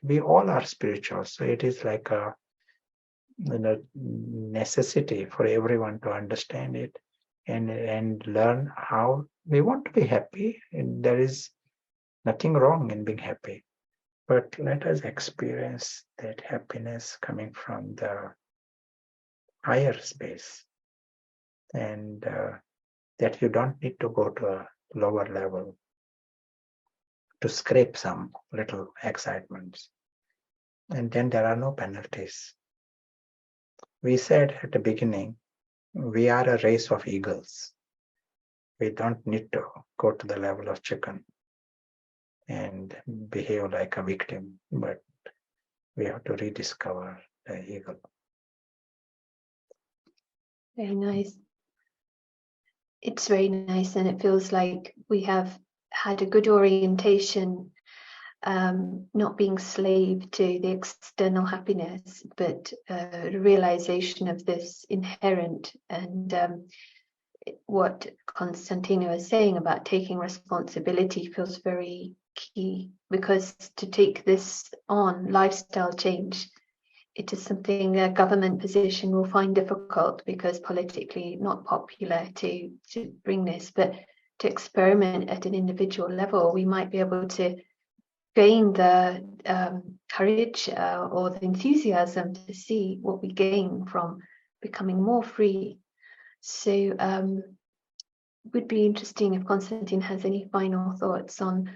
we all are spiritual, so it is like a necessity for everyone to understand it and learn how we want to be happy. And there is nothing wrong in being happy, but let us experience that happiness coming from the higher space, and that you don't need to go to a lower level to scrape some little excitements. And then there are no penalties. We said at the beginning, we are a race of eagles. We don't need to go to the level of chicken and behave like a victim, but we have to rediscover the eagle. Very nice. It's very nice, and it feels like we have had a good orientation, not being slave to the external happiness, but the realization of this inherent, and what Konstantina was saying about taking responsibility feels very key, because to take this on, lifestyle change, it is something a government position will find difficult because politically not popular to bring this, but to experiment at an individual level, we might be able to gain the courage or the enthusiasm to see what we gain from becoming more free. So it would be interesting if Konstantin has any final thoughts on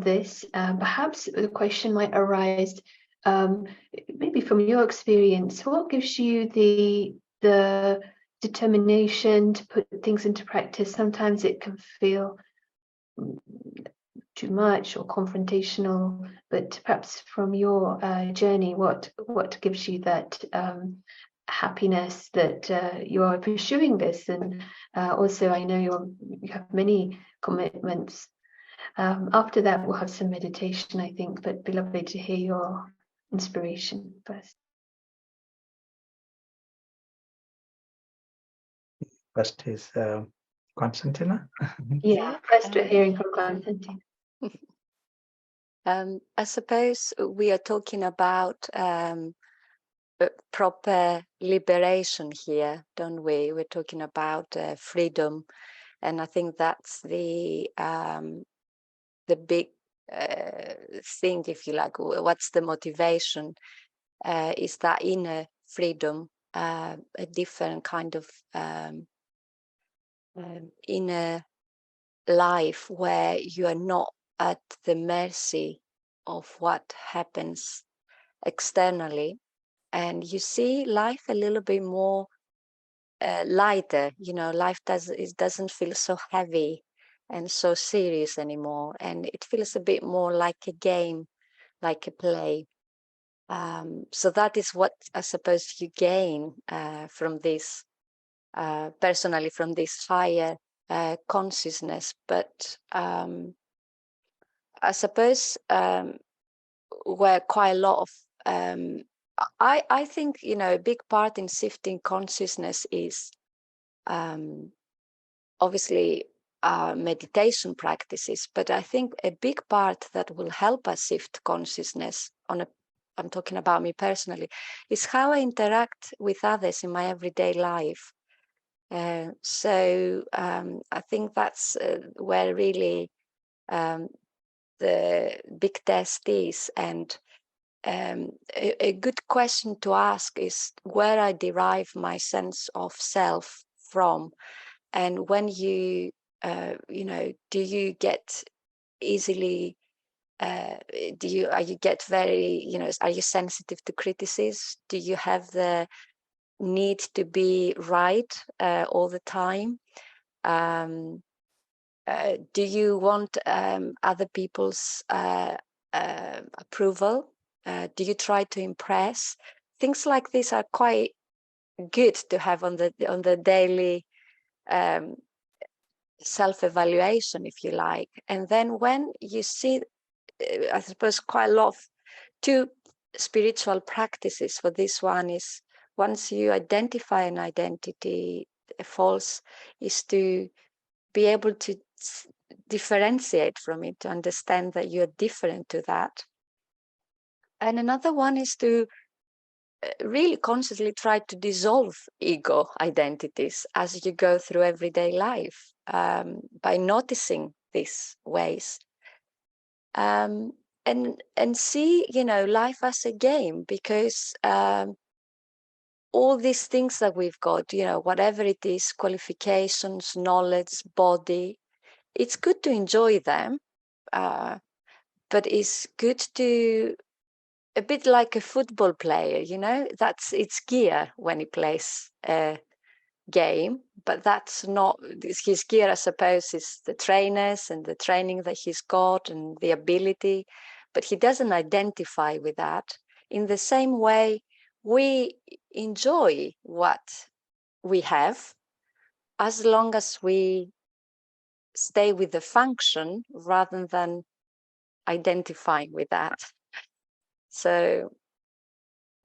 this. Perhaps the question might arise, maybe from your experience, what gives you the determination to put things into practice? Sometimes it can feel too much or confrontational, but perhaps from your journey, what gives you that happiness that you are pursuing this? And also, I know you have many commitments. After that, we'll have some meditation, I think, but it'd be lovely to hear your inspiration first. First is Konstantina. Yeah, first we're hearing from Konstantina. I suppose we are talking about proper liberation here, don't we? We're talking about freedom, and I think that's the big thing, if you like. What's the motivation? Is that inner freedom, a different kind of inner life where you are not at the mercy of what happens externally, and you see life a little bit more lighter. You know, life doesn't feel so heavy and so serious anymore, and it feels a bit more like a game, like a play. So that is what I suppose you gain from this, personally, from this higher consciousness. But I suppose where quite a lot of I think, you know, a big part in shifting consciousness is obviously meditation practices, but I think a big part that will help us shift consciousness I'm talking about me personally, is how I interact with others in my everyday life. So I think that's where really the big test is. And a good question to ask is where I derive my sense of self from. And when you, you know, do you get easily, are you get very, you know, are you sensitive to criticism? Do you have the need to be right all the time? Do you want other people's approval? Do you try to impress? Things like this are quite good to have on the daily self-evaluation, if you like. And then when you see, I suppose, quite a lot of two spiritual practices for this one is, once you identify an identity, a false, is to be able to differentiate from it, to understand that you're different to that. And another one is to really consciously try to dissolve ego identities as you go through everyday life, by noticing these ways, and see, you know, life as a game, because all these things that we've got, you know, whatever it is, qualifications, knowledge, body, it's good to enjoy them, but it's good to, a bit like a football player, you know, that's its gear when he plays a game, but that's not his gear. I suppose is the trainers and the training that he's got and the ability, but he doesn't identify with that. In the same way, we enjoy what we have as long as we stay with the function rather than identifying with that. So,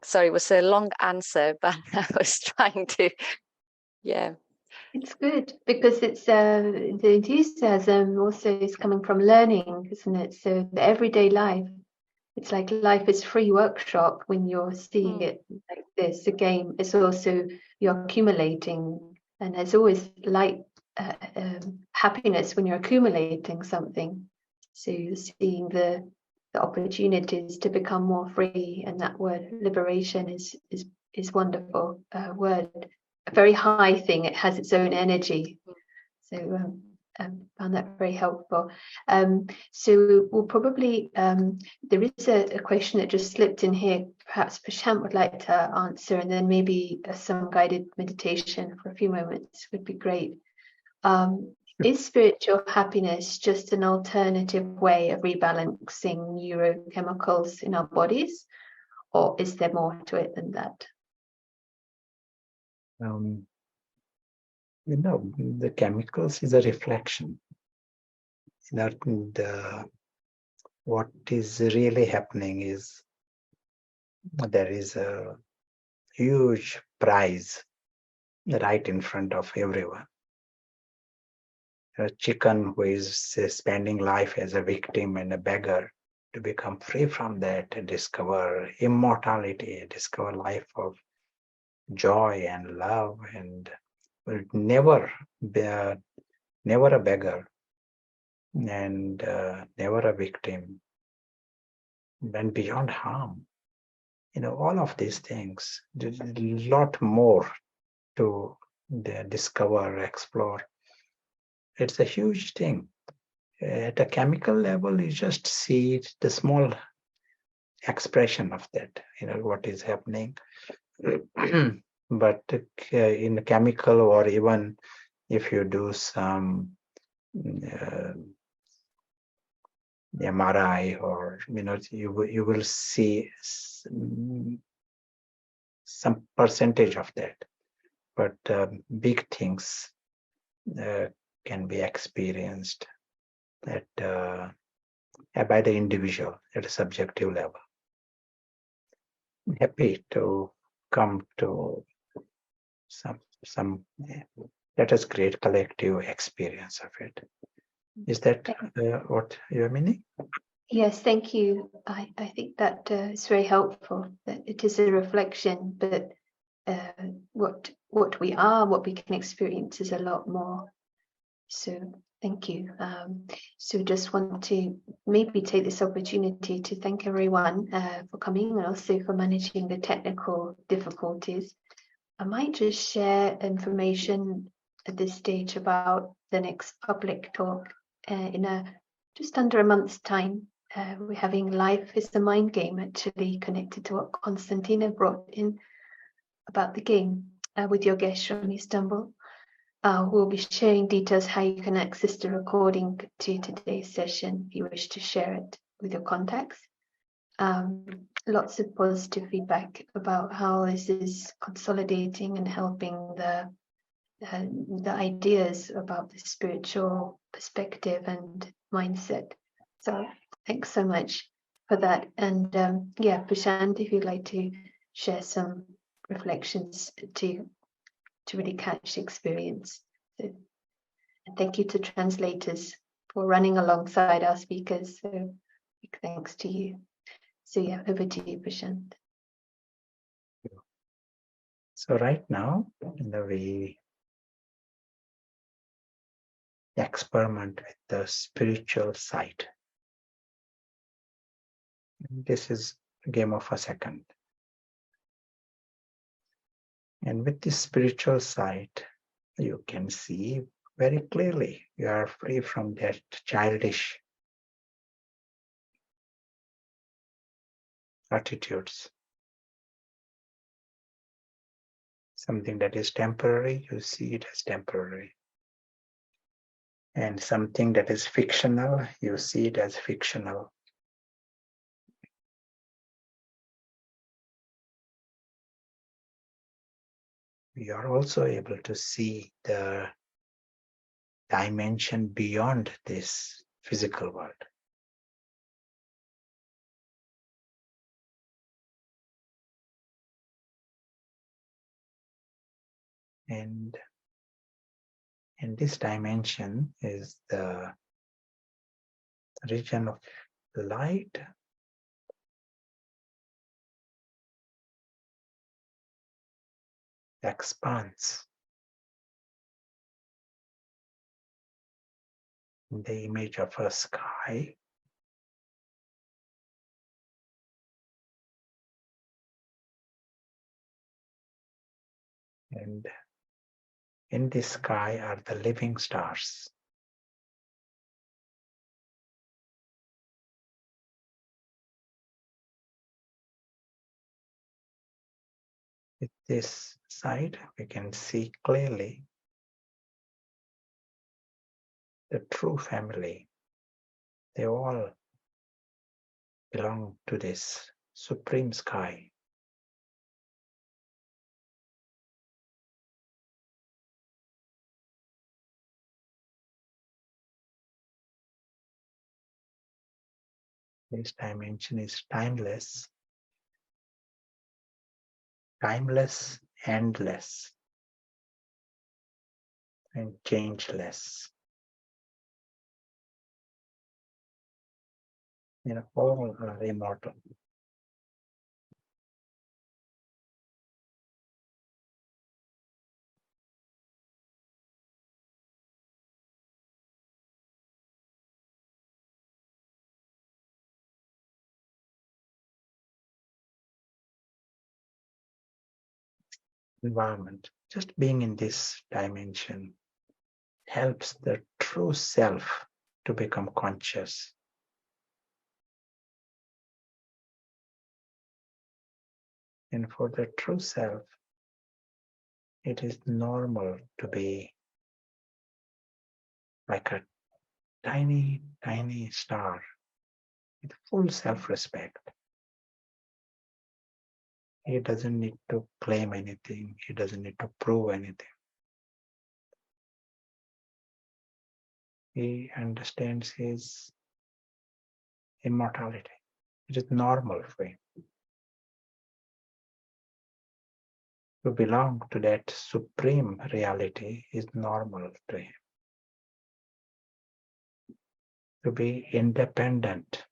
sorry, it was a long answer, but I was trying to, yeah. It's good because it's the enthusiasm also is coming from learning, isn't it? So the everyday life, it's like life is free workshop when you're seeing it like this. The game is also you're accumulating, and there's always light happiness when you're accumulating something. So you're seeing the opportunities to become more free, and that word liberation is wonderful word. A very high thing. It has its own energy. So found that very helpful. So we'll probably, there is a question that just slipped in here. Perhaps Prashant would like to answer, and then maybe some guided meditation for a few moments would be great. Is spiritual happiness just an alternative way of rebalancing neurochemicals in our bodies, or is there more to it than that? You know, the chemicals is a reflection. That what is really happening is there is a huge prize right in front of everyone. A chicken who is spending life as a victim and a beggar to become free from that, and discover immortality, discover life of joy and love, and will never be never a beggar, and never a victim, and beyond harm. All of these things. There's a lot more to discover, explore. It's a huge thing. At a chemical level, you just see the small expression of that, what is happening. But in the chemical, or even if you do some MRI, or you will see some percentage of that. But big things can be experienced by the individual at a subjective level. I'm happy to come to some let us create collective experience of it. Is that what you're meaning? Yes, thank you. I think that is very helpful, that it is a reflection, but what we are, what we can experience is a lot more. So thank you. So just want to maybe take this opportunity to thank everyone for coming, and also for managing the technical difficulties. I might just share information at this stage about the next public talk in just under a month's time. We're having Life is the Mind Game, actually connected to what Konstantina brought in about the game with Yogesh from Istanbul. We'll be sharing details how you can access the recording to today's session if you wish to share it with your contacts. Lots of positive feedback about how this is consolidating and helping the ideas about the spiritual perspective and mindset. So thanks so much for that. And Prashant, if you'd like to share some reflections to really catch the experience. So, and thank you to translators for running alongside our speakers. So big thanks to you. So over to you, Prashant. So right now, we experiment with the spiritual side. This is a game of a second. And with this spiritual side, you can see very clearly you are free from that childish attitudes. Something that is temporary, you see it as temporary. And something that is fictional, you see it as fictional. We are also able to see the dimension beyond this physical world. And this dimension is the region of light, expanse. The image of a sky. And in the sky are the living stars. With this side, we can see clearly the true family. They all belong to this supreme sky. This dimension is timeless, endless, and changeless. All are immortal. Environment, just being in this dimension helps the true self to become conscious. And for the true self, it is normal to be like a tiny, tiny star with full self-respect. He doesn't need to claim anything. He doesn't need to prove anything. He understands his immortality. It is normal for him to belong to that supreme reality. Is normal to him to be independent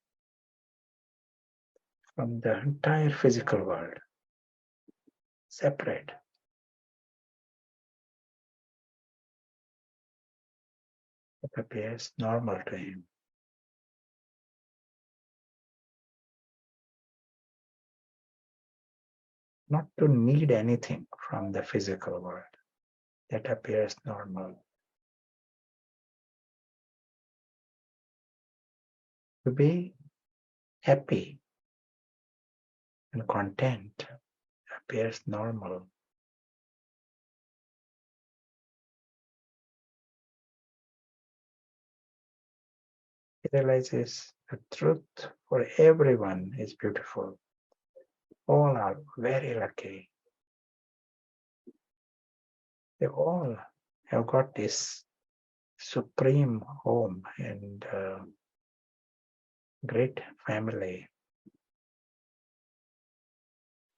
from the entire physical world, separate. It appears normal to him. Not to need anything from the physical world. That appears normal. To be happy and content appears normal. He realizes the truth for everyone is beautiful. All are very lucky. They all have got this supreme home and great family.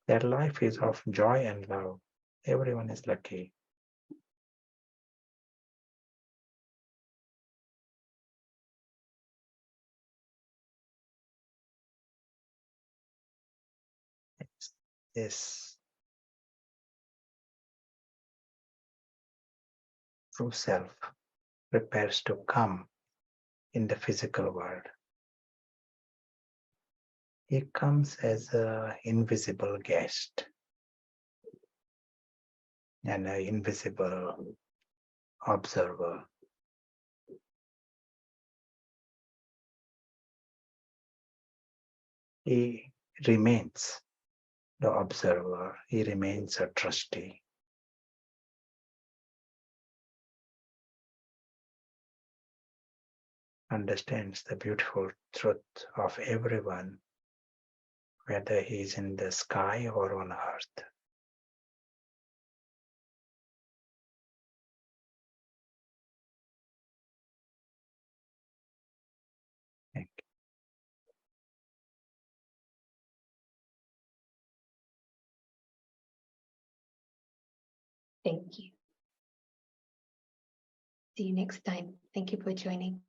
Their life is of joy and love. Everyone is lucky. This true self prepares to come in the physical world. He comes as an invisible guest and an invisible observer. He remains the observer. He remains a trustee. Understands the beautiful truth of everyone, whether he is in the sky or on earth. Thank you. Thank you. See you next time. Thank you for joining.